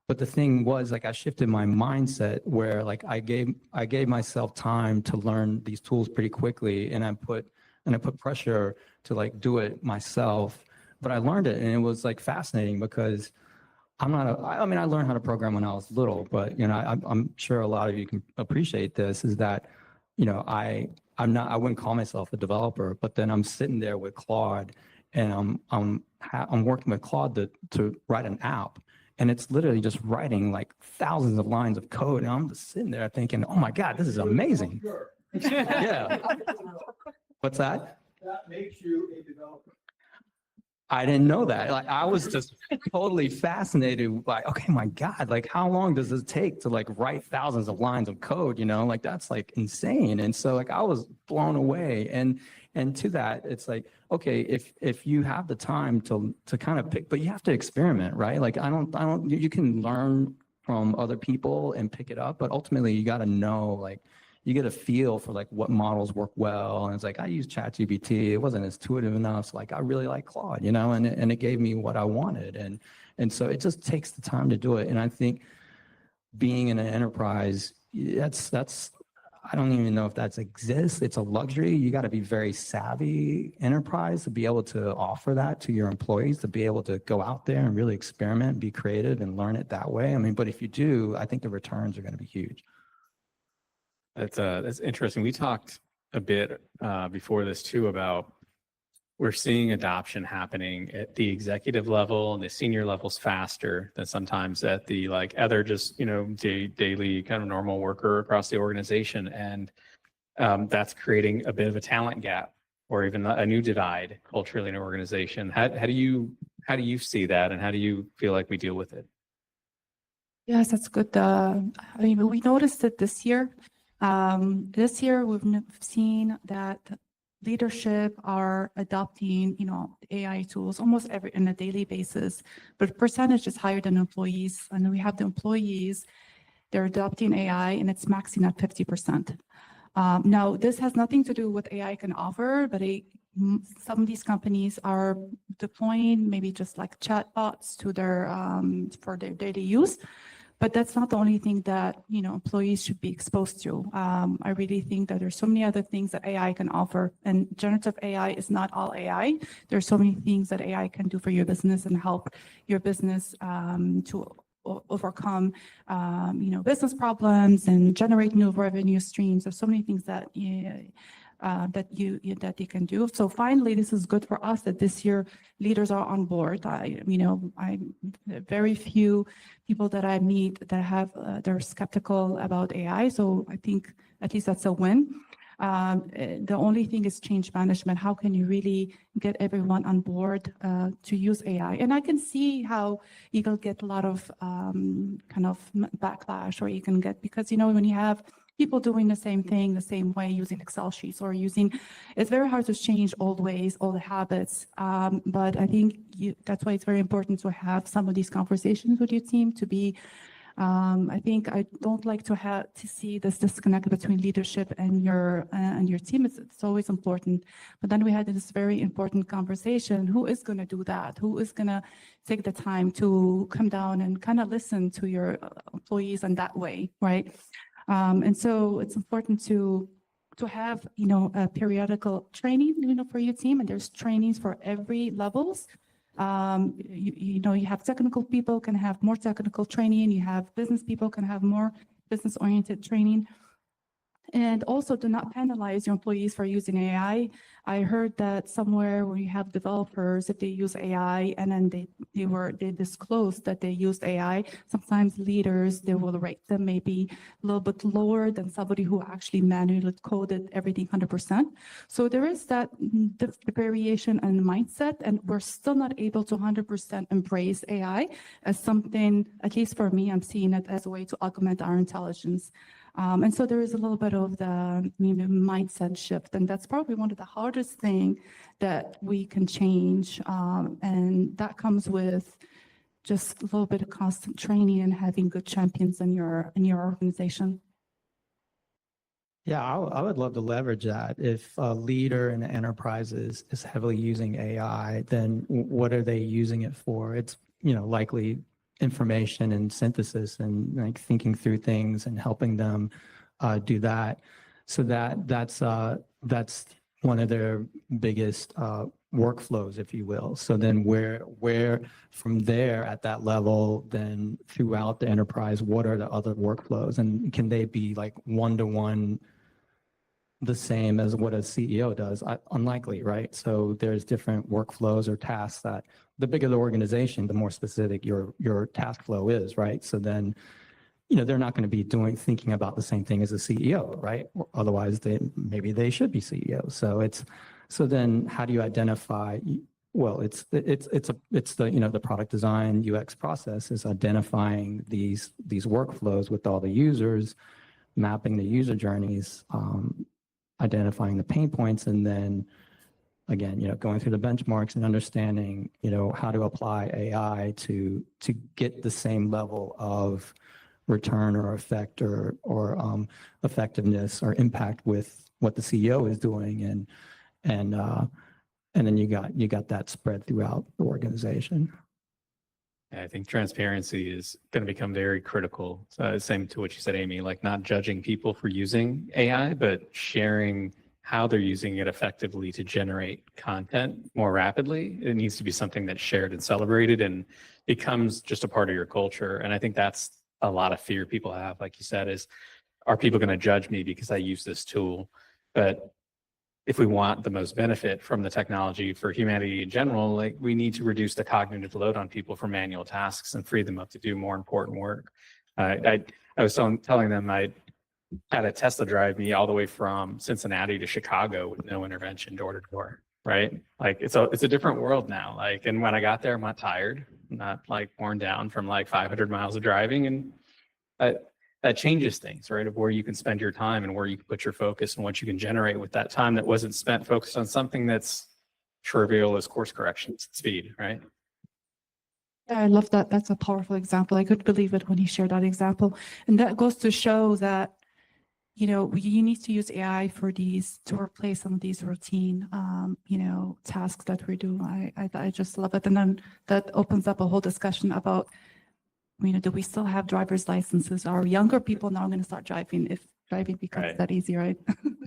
But the thing was, like, I shifted my mindset where like I gave myself time to learn these tools pretty quickly, and I put pressure to like do it myself. But I learned it, and it was like fascinating because I learned how to program when I was little, but I'm sure a lot of you can appreciate this, is that, I wouldn't call myself a developer, but then I'm sitting there with Claude and I'm working with Claude to write an app, and it's literally just writing like thousands of lines of code. And I'm just sitting there thinking, oh my God, this is amazing. Yeah. What's that? That makes you a developer. I didn't know that. Like, I was just totally fascinated by, okay, my God, like how long does this take to like write thousands of lines of code, like that's like insane. And so like I was blown away. And to that, it's like, okay, if you have the time to kind of pick, but you have to experiment, right? Like you can learn from other people and pick it up, but ultimately you got to know, like, you get a feel for like what models work well. And it's like, I use ChatGPT. It wasn't intuitive enough. So like, I really like Claude, and it gave me what I wanted. And so it just takes the time to do it. And I think being in an enterprise, I don't even know if that exists. It's a luxury. You got to be very savvy enterprise to be able to offer that to your employees, to be able to go out there and really experiment, be creative, and learn it that way. I mean, but if you do, I think the returns are going to be huge. That's interesting. We talked a bit before this too about we're seeing adoption happening at the executive level and the senior levels faster than sometimes at the like other just, daily kind of normal worker across the organization. And that's creating a bit of a talent gap or even a new divide culturally in an organization. How do you see that, and how do you feel like we deal with it? Yes, that's good. I mean, we noticed it this year. This year, we've seen that leadership are adopting, AI tools almost on a daily basis, but percentage is higher than employees. And we have the employees, they're adopting AI and it's maxing at 50%. Now, this has nothing to do with AI can offer, but some of these companies are deploying maybe just like chatbots to for their daily use. But that's not the only thing that, employees should be exposed to. I really think that there's so many other things that AI can offer, and generative AI is not all AI. There's so many things that AI can do for your business and help your business to overcome, business problems and generate new revenue streams. There's so many things that that they can do. So finally, this is good for us that this year leaders are on board. I very few people that I meet that they're skeptical about AI. So I think at least that's a win. The only thing is change management. How can you really get everyone on board to use AI? And I can see how you will get a lot of kind of backlash, or you can get, because, when you have people doing the same thing the same way, using Excel sheets or it's very hard to change old ways, old habits. But I think that's why it's very important to have some of these conversations with your team to be, I think I don't like to see this disconnect between leadership and your team. It's always important. But then we had this very important conversation. Who is going to do that? Who is going to take the time to come down and kind of listen to your employees in that way, right? And so it's important to have, a periodical training, for your team, and there's trainings for every levels. You have technical people can have more technical training. You have business people can have more business-oriented training. And also, do not penalize your employees for using AI. I heard that somewhere where you have developers, if they use AI and then they disclose that they used AI, sometimes leaders, they will rate them maybe a little bit lower than somebody who actually manually coded everything 100%. So there is that variation in mindset, and we're still not able to 100% embrace AI as something, at least for me, I'm seeing it as a way to augment our intelligence. And so there is a little bit of the mindset shift, and that's probably one of the hardest things that we can change. And that comes with just a little bit of constant training and having good champions in your organization. Yeah, I would love to leverage that. If a leader in the enterprise is heavily using AI, then what are they using it for? It's, likely information and synthesis and like thinking through things and helping them do that. So that's one of their biggest workflows, if you will. So then where from there at that level, then throughout the enterprise, what are the other workflows, and can they be like one-to-one the same as what a CEO does? Unlikely, right? So there's different workflows or tasks that the bigger the organization, the more specific your task flow is, right? So then, they're not going to be thinking about the same thing as a CEO, right? Otherwise, maybe they should be CEOs. So then how do you identify? Well, it's the the product design UX process is identifying these workflows with all the users, mapping the user journeys, identifying the pain points, and then again, going through the benchmarks and understanding, how to apply AI to get the same level of return or effect or effectiveness or impact with what the CEO is doing, and then you got that spread throughout the organization. I think transparency is going to become very critical. Same to what you said, Amy, like not judging people for using AI, but sharing how they're using it effectively to generate content more rapidly. It needs to be something that's shared and celebrated and becomes just a part of your culture. And I think that's a lot of fear people have, like you said, is are people going to judge me because I use this tool? But if we want the most benefit from the technology for humanity in general, like we need to reduce the cognitive load on people for manual tasks and free them up to do more important work. I was telling them I had a Tesla drive me all the way from Cincinnati to Chicago with no intervention, door to door. Right? Like it's a different world now. Like, and when I got there, I'm not tired, I'm not like worn down from like 500 miles of driving, and that changes things, right? Of where you can spend your time and where you can put your focus and what you can generate with that time that wasn't spent focused on something that's trivial as course corrections speed, right? I love that. That's a powerful example. I couldn't believe it when he shared that example. And that goes to show that, you know, you need to use AI for these, to replace some of these routine, you know, tasks that we do. I just love it. And then that opens up a whole discussion about, you know, do we still have driver's licenses? Are younger people now going to start driving if driving becomes Right. that easy, right?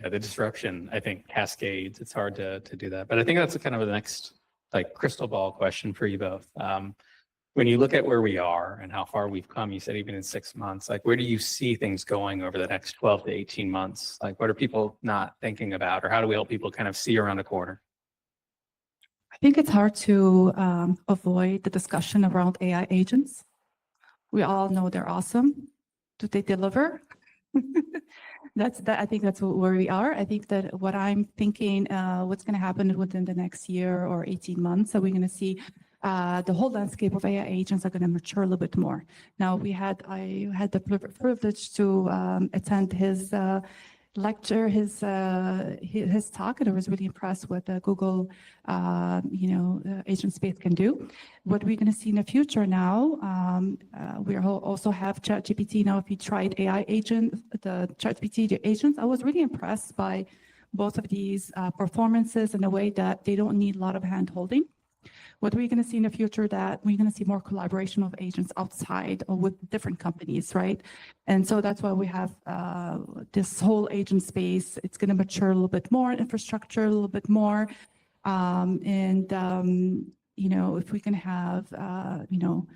Yeah, the disruption, I think, cascades. It's hard to do that. But I think that's kind of the next like crystal ball question for you both. When you look at where we are and how far we've come, you said even in 6 months, like where do you see things going over the next 12 to 18 months? Like what are people not thinking about, or how do we help people kind of see around the corner? I think it's hard to avoid the discussion around AI agents. We all know they're awesome. Do they deliver? I think that's where we are. I think that what I'm thinking, what's going to happen within the next year or 18 months, are we going to see the whole landscape of AI agents are going to mature a little bit more. Now, I had the privilege to attend his lecture, his talk, and I was really impressed with Google, you know, agent space can do. What we're going to see in the future now, we also have ChatGPT now. If you tried AI agent, the ChatGPT agents, I was really impressed by both of these performances in a way that they don't need a lot of hand holding. What we're going to see in the future, that we're going to see more collaboration of agents outside or with different companies, right? And so that's why we have this whole agent space. It's going to mature a little bit more, infrastructure a little bit more. You know, if we can have, you know,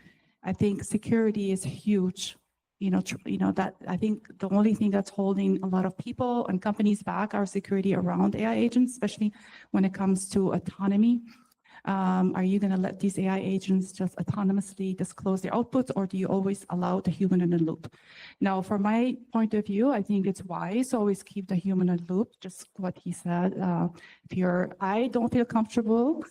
I think security is huge. You know, that I think the only thing that's holding a lot of people and companies back are security around AI agents, especially when it comes to autonomy. Are you going to let these AI agents just autonomously disclose their outputs, or do you always allow the human in the loop? Now, from my point of view, I think it's wise to always keep the human in the loop, just what he said. I don't feel comfortable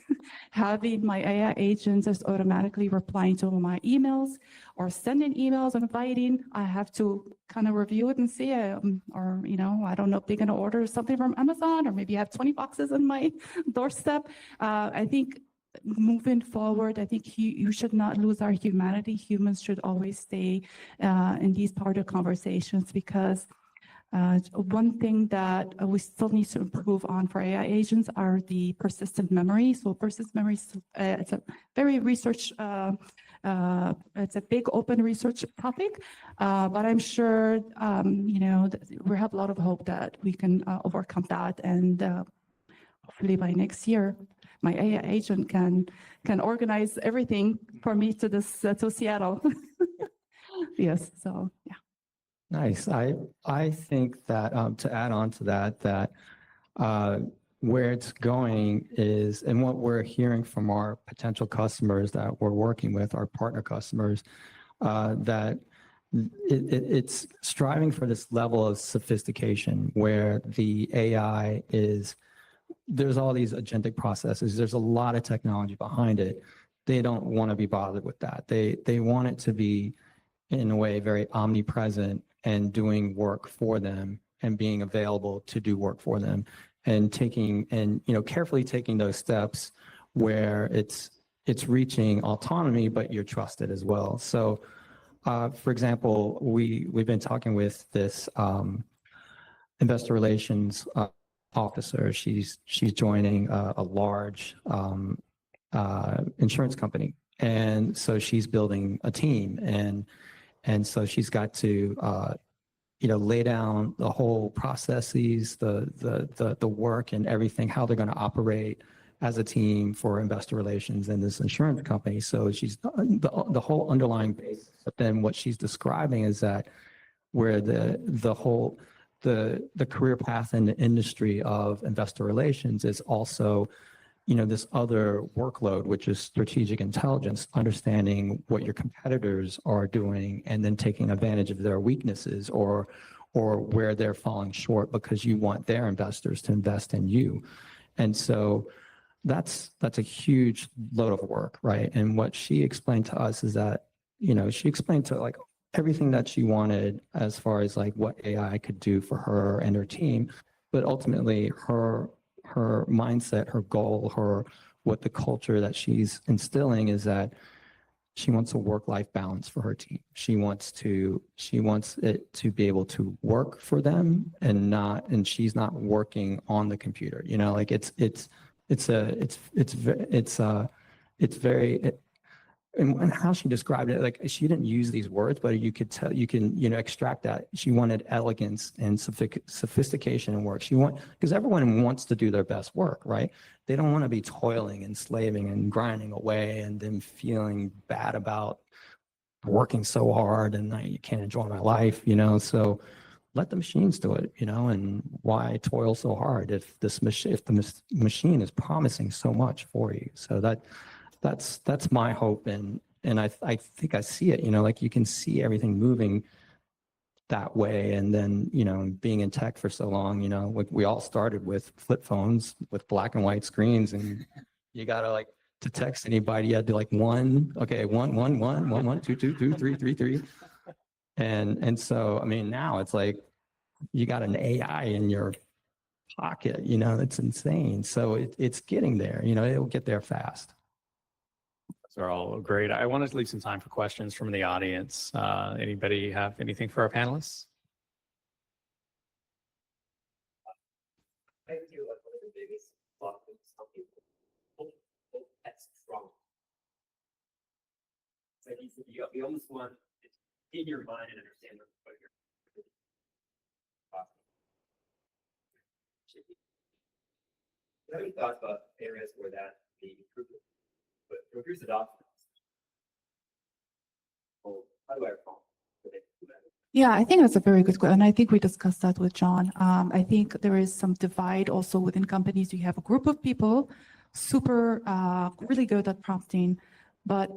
having my AI agents just automatically replying to my emails or sending emails and inviting. I have to kind of review it and see, or, you know, I don't know if they're going to order something from Amazon, or maybe I have 20 boxes on my doorstep. I think moving forward, I think you should not lose our humanity. Humans should always stay in these part of conversations, because one thing that we still need to improve on for AI agents are the persistent memory. So persistent memory, it's a very research, it's a big open research topic, but I'm sure, you know, we have a lot of hope that we can overcome that, and hopefully by next year, my AI agent can organize everything for me to to Seattle. Yes, so yeah. Nice. I think that to add on to that, where it's going is, and what we're hearing from our potential customers that we're working with, our partner customers, that it's striving for this level of sophistication where the AI is, there's all these agentic processes. There's a lot of technology behind it. They don't want to be bothered with that. They want it to be, in a way, very omnipresent and doing work for them and being available to do work for them, and taking, and, you know, carefully taking those steps where it's reaching autonomy, but you're trusted as well. So, for example, we've been talking with this investor relations officer. She's joining a large insurance company, And so she's building a team, and so she's got to lay down the whole processes, the work and everything, how they're going to operate as a team for investor relations in this insurance company. So she's the whole underlying base. But then what she's describing is that where the whole the career path in the industry of investor relations is also this other workload, which is strategic intelligence, understanding what your competitors are doing and then taking advantage of their weaknesses or where they're falling short because you want their investors to invest in you. And so that's a huge load of work, right? And what she explained to us is that, she explained to like everything that she wanted as far as like what AI could do for her and her team, but ultimately her mindset, her goal, what the culture that she's instilling is that she wants a work-life balance for her team. She wants it to be able to work for them and she's not working on the computer. Like it's very, and how she described it, like she didn't use these words, but you could tell, you can, extract that. She wanted elegance and sophistication in work. Because everyone wants to do their best work, right? They don't want to be toiling and slaving and grinding away and then feeling bad about working so hard and you can't enjoy my life, so let the machines do it, and why toil so hard if the machine is promising so much for you? So that's my hope, and I think I see it. Like you can see everything moving that way, and then being in tech for so long, like we all started with flip phones with black and white screens, and you gotta to text anybody, you had to one, 2 2 2 3 3 3, and so I mean now it's like you got an AI in your pocket, it's insane. So it's getting there, it'll get there fast. Those are all great. I wanted to leave some time for questions from the audience. Anybody have anything for our panelists? I feel like one of the biggest problems some people hold as strong. It's like you almost want it in your mind and understand what you're talking. Have you thought about areas where that may improve? But here's the document. Well, how do I respond? Yeah, I think that's a very good question. And I think we discussed that with John. I think there is some divide also within companies. You have a group of people super, really good at prompting, but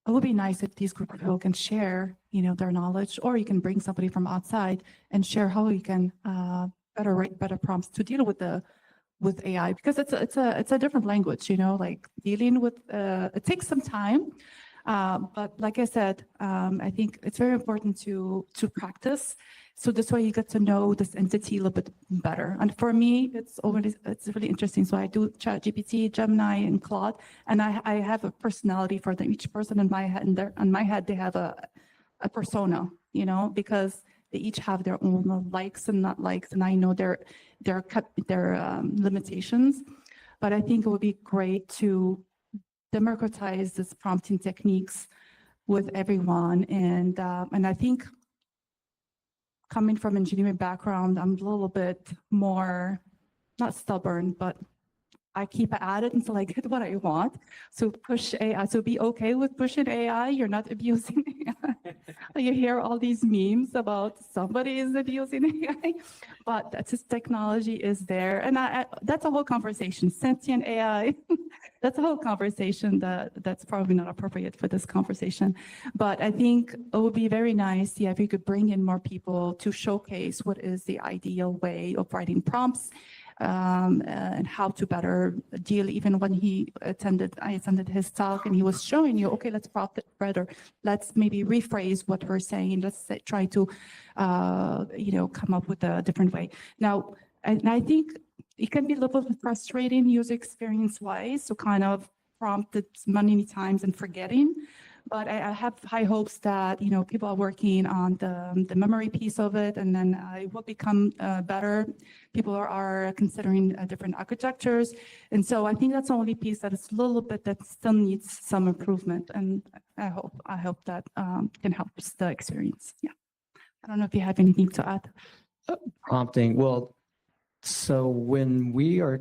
it would be nice if these group of people can share, their knowledge, or you can bring somebody from outside and share how you can better write better prompts to deal with AI, because it's a different language, like dealing with, it takes some time. But like I said, I think it's very important to practice. So this way you get to know this entity a little bit better. And for me, it's really interesting. So I do ChatGPT, Gemini, and Claude, and I have a personality for them. Each person in my head, they have a persona, because they each have their own likes and not likes, and I know their limitations. But I think it would be great to democratize this prompting techniques with everyone, and I think coming from engineering background, I'm a little bit more not stubborn, but I keep at it until I get what I want. So push AI. So be okay with pushing AI. You're not abusing AI. You hear all these memes about somebody is abusing AI, but that's just technology is there. And that's a whole conversation. Sentient AI, that's a whole conversation that's probably not appropriate for this conversation. But I think it would be very nice, if you could bring in more people to showcase what is the ideal way of writing prompts, and how to better deal. Even when I attended his talk, and he was showing you, okay, let's prompt it better. Let's maybe rephrase what we're saying. Let's try to, come up with a different way. Now, and I think it can be a little bit frustrating user experience wise, so kind of prompted many times and forgetting. but I have high hopes that, people are working on the memory piece of it, and then it will become better. People are considering different architectures. And so I think that's the only piece that is a little bit that still needs some improvement. And I hope that can help the experience. Yeah. I don't know if you have anything to add. Prompting. Well, so when we're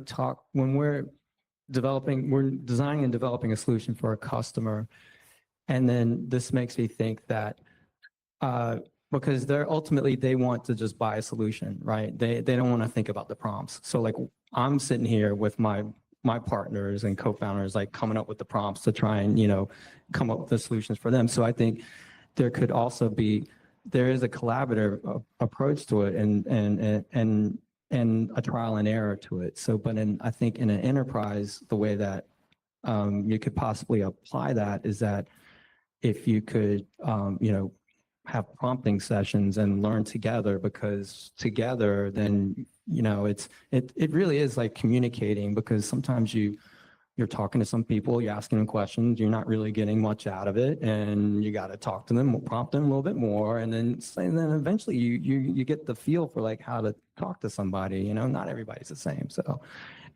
designing and developing a solution for a customer, and then this makes me think that because they want to just buy a solution, right? They don't want to think about the prompts. So like I'm sitting here with my partners and co-founders, like coming up with the prompts to try and, come up with the solutions for them. So I think there could also be, there is a collaborative approach to it and a trial and error to it. So, but I think in an enterprise, the way that you could possibly apply that is that if you could, have prompting sessions and learn together, because together, then, it really is like communicating, because sometimes you're talking to some people, you're asking them questions, you're not really getting much out of it, and you got to talk to them, prompt them a little bit more, and then eventually you get the feel for like how to talk to somebody. Not everybody's the same. So,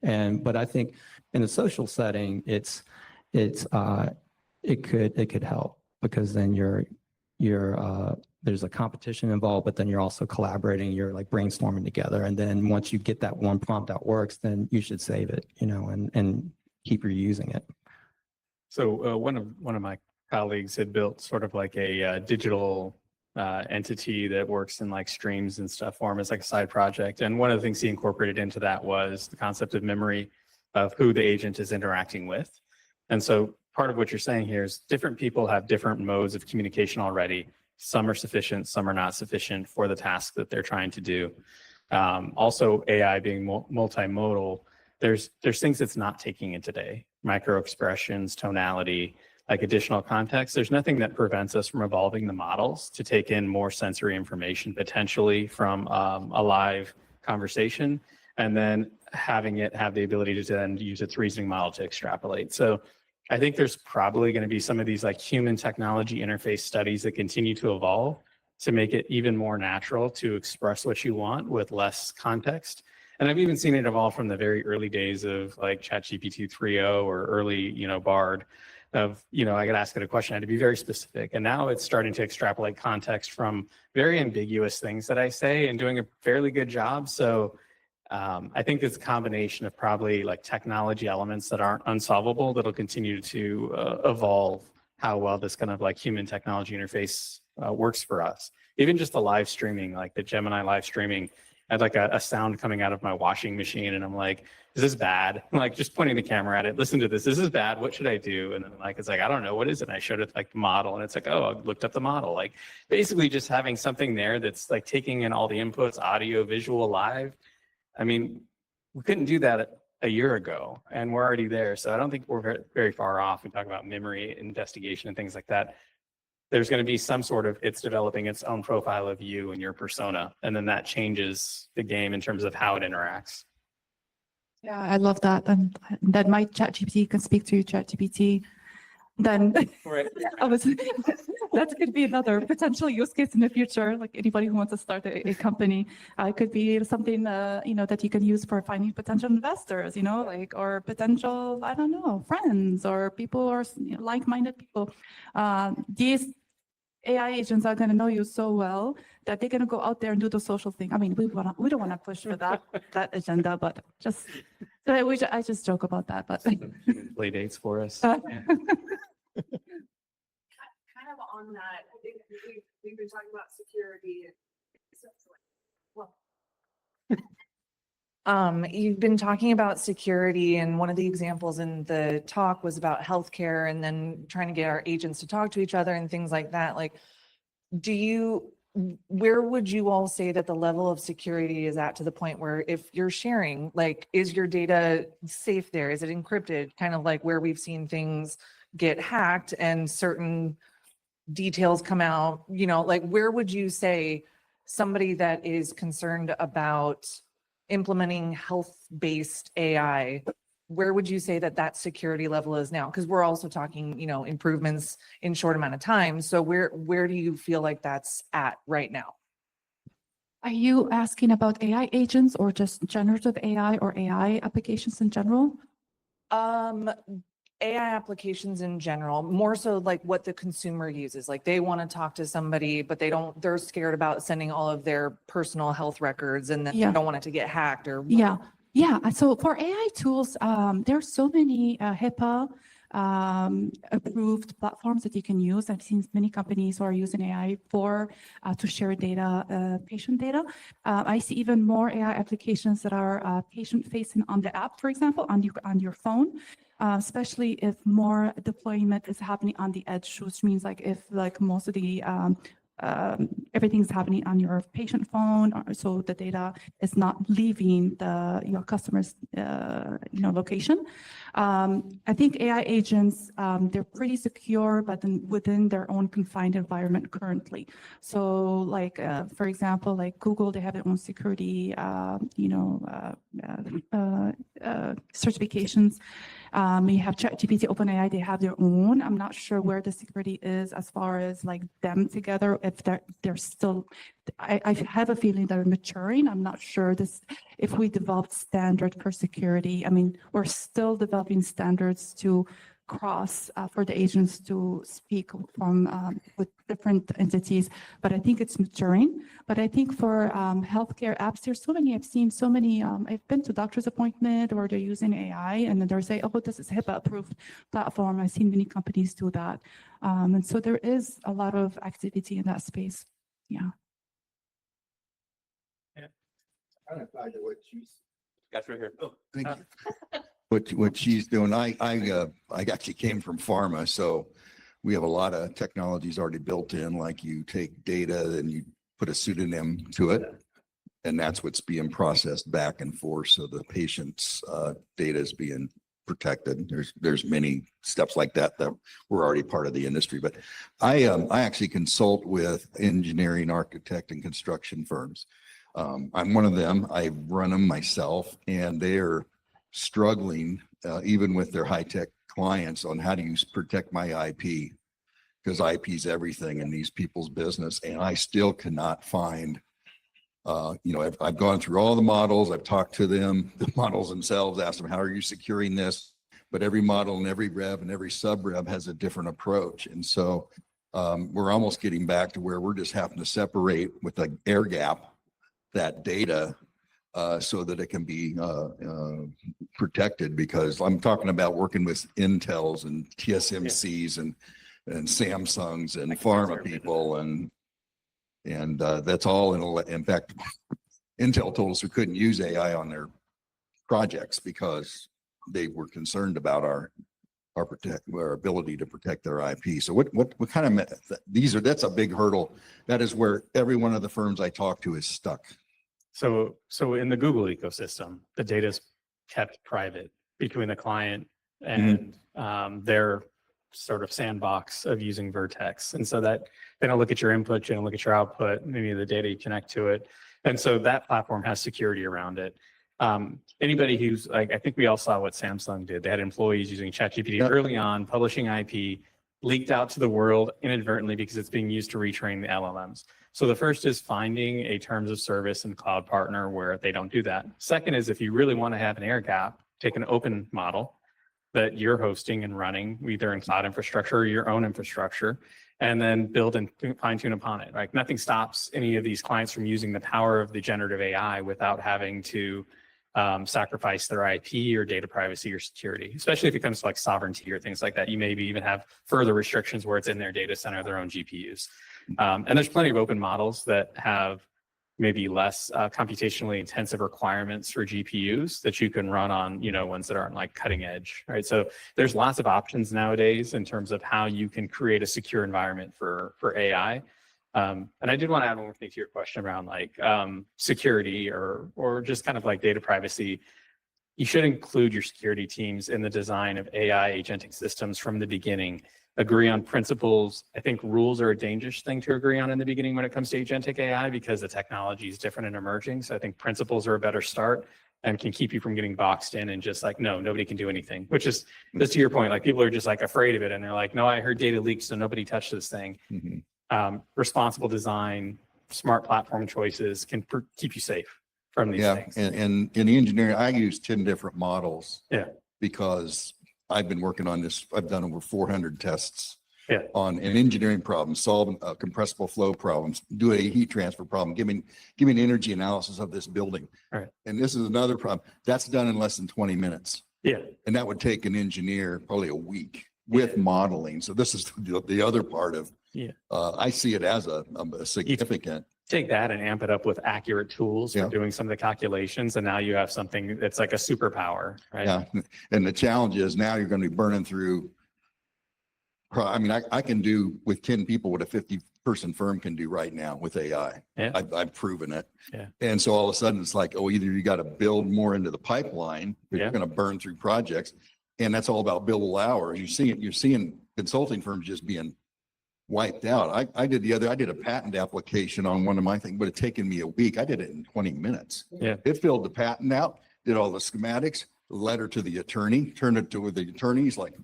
but I think in a social setting, it could help, because then there's a competition involved, but then you're also collaborating, you're like brainstorming together. And then once you get that one prompt that works, then you should save it, and keep reusing it. So one of my colleagues had built sort of like a digital entity that works in like streams and stuff for him as like a side project. And one of the things he incorporated into that was the concept of memory of who the agent is interacting with. And so part of what you're saying here is different people have different modes of communication already. Some are sufficient, some are not sufficient for the task that they're trying to do. Also, AI being multimodal, there's things it's not taking in today. Micro expressions, tonality, like additional context. There's nothing that prevents us from evolving the models to take in more sensory information, potentially from a live conversation, and then having it have the ability to then use its reasoning model to extrapolate. So I think there's probably going to be some of these like human technology interface studies that continue to evolve to make it even more natural to express what you want with less context. And I've even seen it evolve from the very early days of like ChatGPT 3.0 or early, Bard of, I could ask it a question, I had to be very specific. And now it's starting to extrapolate context from very ambiguous things that I say and doing a fairly good job. So I think it's a combination of probably like technology elements that aren't unsolvable that'll continue to evolve how well this kind of like human technology interface works for us. Even just the live streaming, like the Gemini live streaming, I had like a sound coming out of my washing machine, and I'm like, is this bad? I'm like just pointing the camera at it, listen to this, this is bad, what should I do? And then like, it's like, I don't know, what is it? And I showed it like the model, and it's like, oh, I looked up the model. Like basically just having something there that's like taking in all the inputs, audio, visual, live. I mean, we couldn't do that a year ago, and we're already there. So I don't think we're very, very far off. We talk about memory investigation and things like that. There's going to be some sort of, it's developing its own profile of you and your persona. And then that changes the game in terms of how it interacts. Yeah, I love that. And that my ChatGPT can speak to your ChatGPT. Then Right. that could be another potential use case in the future. Like anybody who wants to start a company, it could be something that you can use for finding potential investors, or potential, I don't know, friends or people or like-minded people. These AI agents are going to know you so well that they're going to go out there and do the social thing. I mean, we don't want to push for that agenda, but I just joke about that. But Play dates for us. Kind of on that, I think we've been talking about security and stuff. You've been talking about security, and one of the examples in the talk was about healthcare and then trying to get our agents to talk to each other and things like that. Like, where would you all say that the level of security is at, to the point where if you're sharing, like, is your data safe there? Is it encrypted? Kind of like where we've seen things get hacked and certain details come out, like where would you say somebody that is concerned about implementing health-based AI where would you say that that security level is now? Because we're also talking, improvements in short amount of time. So where do you feel like that's at right now? Are you asking about AI agents or just generative AI or AI applications in general? AI applications in general, more so like what the consumer uses. Like they want to talk to somebody, but they're scared about sending all of their personal health records and then they Yeah. don't want it to get hacked or. Yeah, yeah. So for AI tools, there's so many HIPAA approved platforms that you can use. I've seen many companies who are using AI for to share data, patient data. I see even more AI applications that are patient-facing on the app, for example, on your phone. Especially if more deployment is happening on the edge, which means like if like most of the everything's happening on your patient phone, so the data is not leaving your customer's location. I think AI agents, they're pretty secure, but then within their own confined environment currently. So like, for example, like Google, they have their own security, certifications. You have ChatGPT, OpenAI, they have their own. I'm not sure where the security is as far as like them together, if they're still, I have a feeling they're maturing. I'm not sure if we developed standard for security. I mean, we're still developing standards to cross for the agents to speak from with different entities, but I think it's maturing. But I think for healthcare apps, there's so many, I've seen so many, I've been to doctor's appointment or they're using AI and then they're saying, oh, this is HIPAA approved platform. I've seen many companies do that. And so there is a lot of activity in that space. Yeah. Kind of tied to what she's. Guys, right here. Oh, Thank you. What she's doing, I actually came from pharma, so we have a lot of technologies already built in, like you take data and you put a pseudonym to it, and that's what's being processed back and forth. So the patient's data is being protected. There's many steps like that we're already part of the industry. But I actually consult with engineering, architect, and construction firms. I'm one of them. I run them myself, and they're struggling even with their high-tech clients on how to protect my IP, because IP is everything in these people's business. And I still cannot find, I've gone through all the models. I've talked to them, the models themselves, asked them, how are you securing this? But every model and every rev and every sub rev has a different approach. And so we're almost getting back to where we're just having to separate with an air gap that data so that it can be protected, because I'm talking about working with Intels and TSMCs and Samsungs and pharma people, and that's all in fact, Intel told us we couldn't use AI on their projects because they were concerned about our ability to protect their IP. So what kind of that's a big hurdle. That is where every one of the firms I talk to is stuck. So in the Google ecosystem, the data is kept private between the client and their sort of sandbox of using Vertex. And so that they don't look at your input, you don't look at your output, maybe the data you connect to it. And so that platform has security around it. Anybody who's like, I think we all saw what Samsung did. They had employees using ChatGPT early on, publishing IP, leaked out to the world inadvertently because it's being used to retrain the LLMs. So the first is finding a terms of service and cloud partner where they don't do that. Second is, if you really want to have an air gap, take an open model that you're hosting and running either in cloud infrastructure or your own infrastructure, and then build and fine tune upon it. Like nothing stops any of these clients from using the power of the generative AI without having to sacrifice their IP or data privacy or security, especially if it comes to like sovereignty or things like that. You maybe even have further restrictions where it's in their data center, their own GPUs. And there's plenty of open models that have maybe less computationally intensive requirements for GPUs that you can run on, ones that aren't like cutting edge, right? So there's lots of options nowadays in terms of how you can create a secure environment for AI. And I did want to add one more thing to your question around like security or just kind of like data privacy. You should include your security teams in the design of AI agentic systems from the beginning. Agree on principles. I think rules are a dangerous thing to agree on in the beginning when it comes to agentic AI because the technology is different and emerging. So I think principles are a better start. and can keep you from getting boxed in and just like, no, nobody can do anything, which is just to your point, like people are just like afraid of it. And they're like, no, I heard data leaks, so nobody touched this thing. Responsible design, smart platform choices can keep you safe from these Yeah, things. and in the engineering, I use 10 different models. Yeah. Because I've been working on this, I've done over 400 tests. Yeah. On an engineering problem, solve compressible flow problems, do a heat transfer problem, give me an energy analysis of this building. All right. And this is another problem that's done in less than 20 minutes. Yeah. And that would take an engineer probably a week with modeling. So this is the other part of, I see it as a significant. Take that and amp it up with accurate tools for doing some of the calculations. And now you have something that's like a superpower, right? Yeah. And the challenge is now you're going to be burning through. I mean, I can do with 10 people what a 50-person firm can do right now with AI. Yeah. I've proven it. Yeah. And so all of a sudden it's like, oh, either you got to build more into the pipeline, or Yeah. you're going to burn through projects. And that's all about billable hours. You're seeing consulting firms just being wiped out. I did a patent application on one of my things, but it taken me a week. I did it in 20 minutes. Yeah. It filled the patent out, did all the schematics, letter to the attorney, turned it to the attorneys like,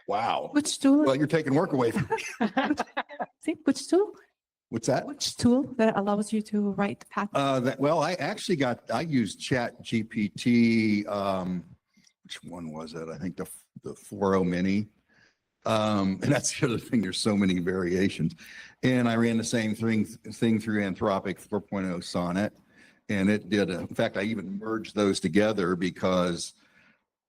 wow. Which tool? Well, you're taking work away from me. See, which tool? What's that? Which tool that allows you to write the patent? Well, I used Chat GPT. Which one was it? I think the 4.0 mini. And that's the other thing. There's so many variations. And I ran the same thing through Anthropic 4.0 Sonnet. And it did. In fact, I even merged those together because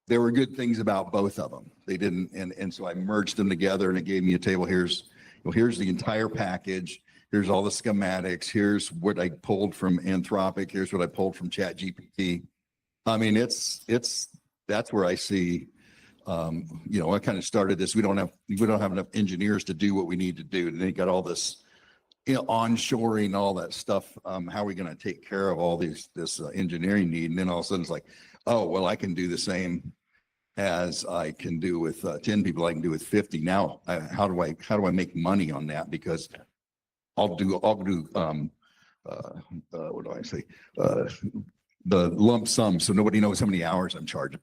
there were good things about both of them. They didn't, and so I merged them together and it gave me a table. Here's the entire package. Here's all the schematics. Here's what I pulled from Anthropic. Here's what I pulled from Chat GPT. I mean, that's where I see, I kind of started this. We don't have enough engineers to do what we need to do. And they got all this, onshoring, all that stuff. How are we going to take care of all this engineering need? And then all of a sudden it's like, oh, well, I can do the same as I can do with 10 people. I can do with 50. Now, how do I make money on that? Because I'll do what do I say? The lump sum. So nobody knows how many hours I'm charging.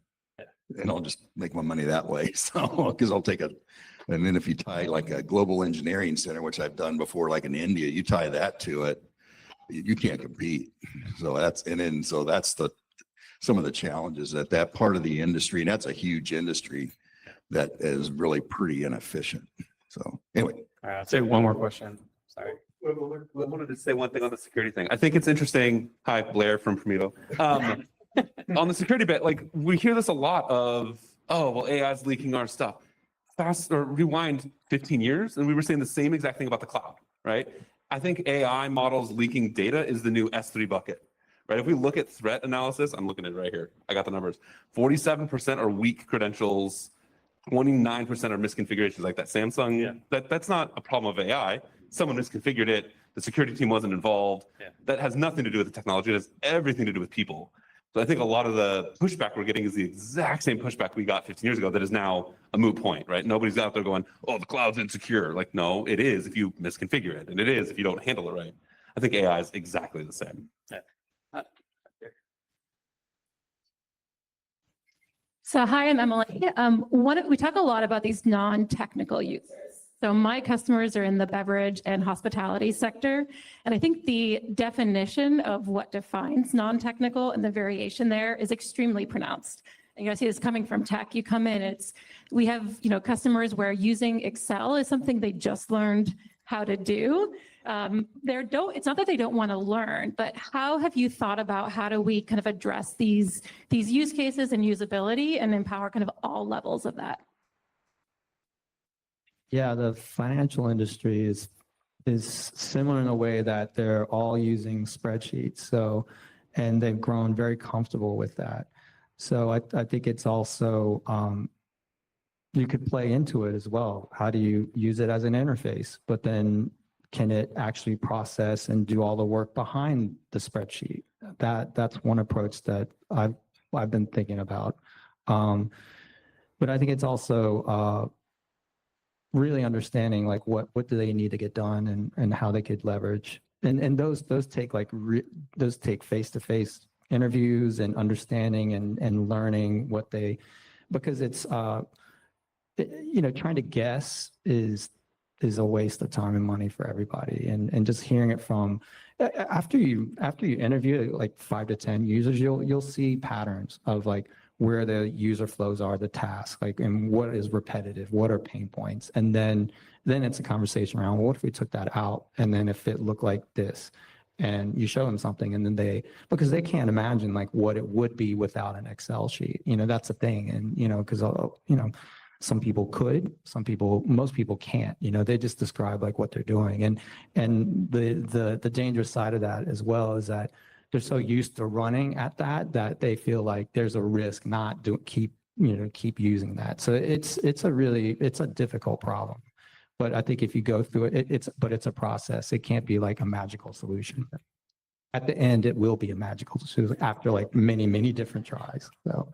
And I'll just make my money that way. So, because I'll take and then if you tie like a global engineering center, which I've done before, like in India, you tie that to it, you can't compete. So that's some of the challenges that part of the industry, and that's a huge industry that is really pretty inefficient. So anyway. I'll say one more question. Sorry. I wanted to say one thing on the security thing. I think it's interesting. Hi, Blair from Promevo. On the security bit, like we hear this a lot of, oh, well, AI is leaking our stuff. Rewind 15 years, and we were saying the same exact thing about the cloud, right? I think AI models leaking data is the new S3 bucket. Right? If we look at threat analysis, I'm looking at it right here. I got the numbers. 47% are weak credentials, 29% are misconfigurations, like that Samsung. Yeah. That's not a problem of AI. Someone misconfigured it. The security team wasn't involved. Yeah. That has nothing to do with the technology. It has everything to do with people. So I think a lot of the pushback we're getting is the exact same pushback we got 15 years ago that is now a moot point, right? Nobody's out there going, oh, the cloud's insecure. Like, no, it is if you misconfigure it. And it is if you don't handle it right. I think AI is exactly the same. Yeah. So hi, I'm Emily. We talk a lot about these non-technical users. So my customers are in the beverage and hospitality sector. And I think the definition of what defines non-technical and the variation there is extremely pronounced. And you see this coming from tech. You come in, we have customers where using Excel is something they just learned how to do. It's not that they don't want to learn, but how have you thought about how do we kind of address these use cases and usability and empower kind of all levels of that? Yeah, the financial industry is similar in a way that they're all using spreadsheets. So, and they've grown very comfortable with that. So I think it's also, you could play into it as well. How do you use it as an interface? But then can it actually process and do all the work behind the spreadsheet? That's one approach that I've been thinking about. But I think it's also really understanding like what do they need to get done and how they could leverage. And those take face-to-face interviews and understanding and learning what they, because it's, trying to guess is a waste of time and money for everybody. And just hearing it from, after you interview like 5 to 10 users, you'll see patterns of like where the user flows are, the tasks, like, and what is repetitive, what are pain points. And then it's a conversation around, well, what if we took that out? And then if it looked like this, and you show them something, and then because they can't imagine like what it would be without an Excel sheet, that's the thing. And, because, some people could, most people can't, they just describe like what they're doing. And the dangerous side of that as well is that they're so used to running at that they feel like there's a risk not to keep using that. So it's a difficult problem. But I think if you go through it, it's a process. It can't be like a magical solution. At the end, it will be a magical solution after like many, many different tries. So.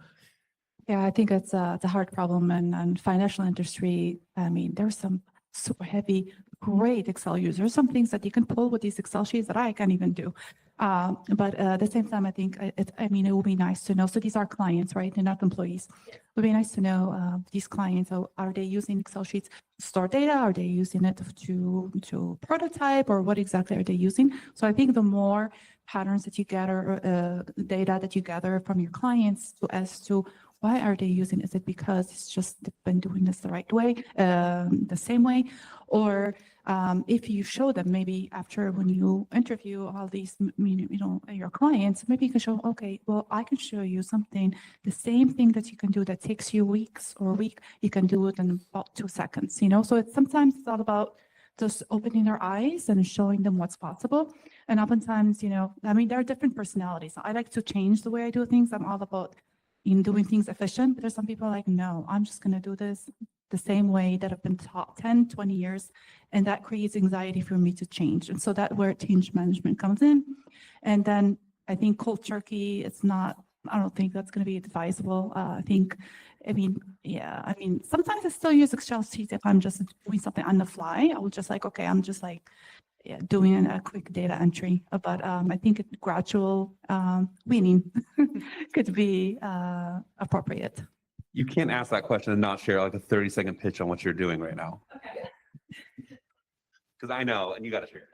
Yeah, I think it's a hard problem and financial industry. I mean, there's some super heavy, great Excel users, some things that you can pull with these Excel sheets that I can't even do. But at the same time, I think it will be nice to know. So these are clients, right? They're not employees. It would be nice to know these clients. So are they using Excel sheets to store data? Are they using it to prototype, or what exactly are they using? So I think the more patterns that you gather, data that you gather from your clients as to why are they using it? Is it because it's just they've been doing this the right way, the same way? Or if you show them, maybe after when you interview all these, your clients, maybe you can show, okay, well, I can show you something, the same thing that you can do that takes you weeks or a week, you can do it in about 2 seconds, So sometimes it's all about just opening their eyes and showing them what's possible. And oftentimes, there are different personalities. I like to change the way I do things. I'm all about doing things efficient. But there's some people like, no, I'm just going to do this the same way that I've been taught 10, 20 years. And that creates anxiety for me to change. And so that's where change management comes in. And then I think cold turkey, I don't think that's going to be advisable. Sometimes I still use Excel sheets if I'm just doing something on the fly. I will just doing a quick data entry. But I think gradual weaning could be appropriate. You can't ask that question and not share like a 30-second pitch on what you're doing right now. Okay. Because I know, and you got to share.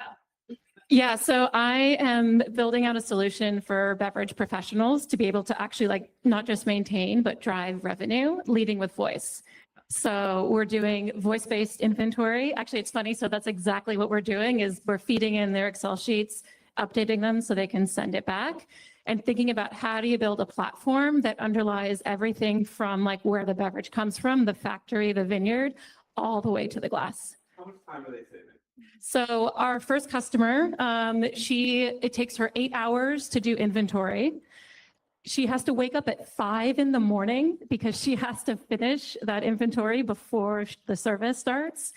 Yeah, so I am building out a solution for beverage professionals to be able to actually not just maintain, but drive revenue, leading with voice. So we're doing voice-based inventory. Actually, it's funny. So that's exactly what we're doing is we're feeding in their Excel sheets, updating them so they can send it back, and thinking about how do you build a platform that underlies everything from where the beverage comes from, the factory, the vineyard, all the way to the glass. How much time are they saving? So our first customer, it takes her 8 hours to do inventory. She has to wake up at 5 in the morning because she has to finish that inventory before the service starts.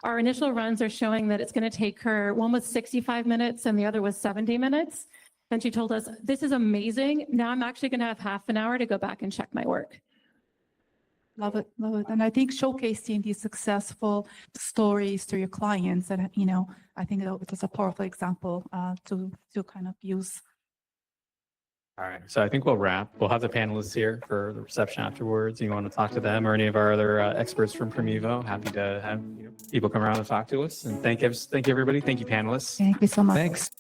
Our initial runs are showing that it's going to take her, one was 65 minutes and the other was 70 minutes. And she told us, this is amazing. Now I'm actually going to have half an hour to go back and check my work. Love it, love it. And I think showcasing these successful stories to your clients, and I think it's a powerful example to kind of use. All right, so I think we'll wrap. We'll have the panelists here for the reception afterwards. You want to talk to them or any of our other experts from Promevo? Happy to have people come around and talk to us. And thank you, everybody. Thank you, panelists. Thank you so much. Thanks.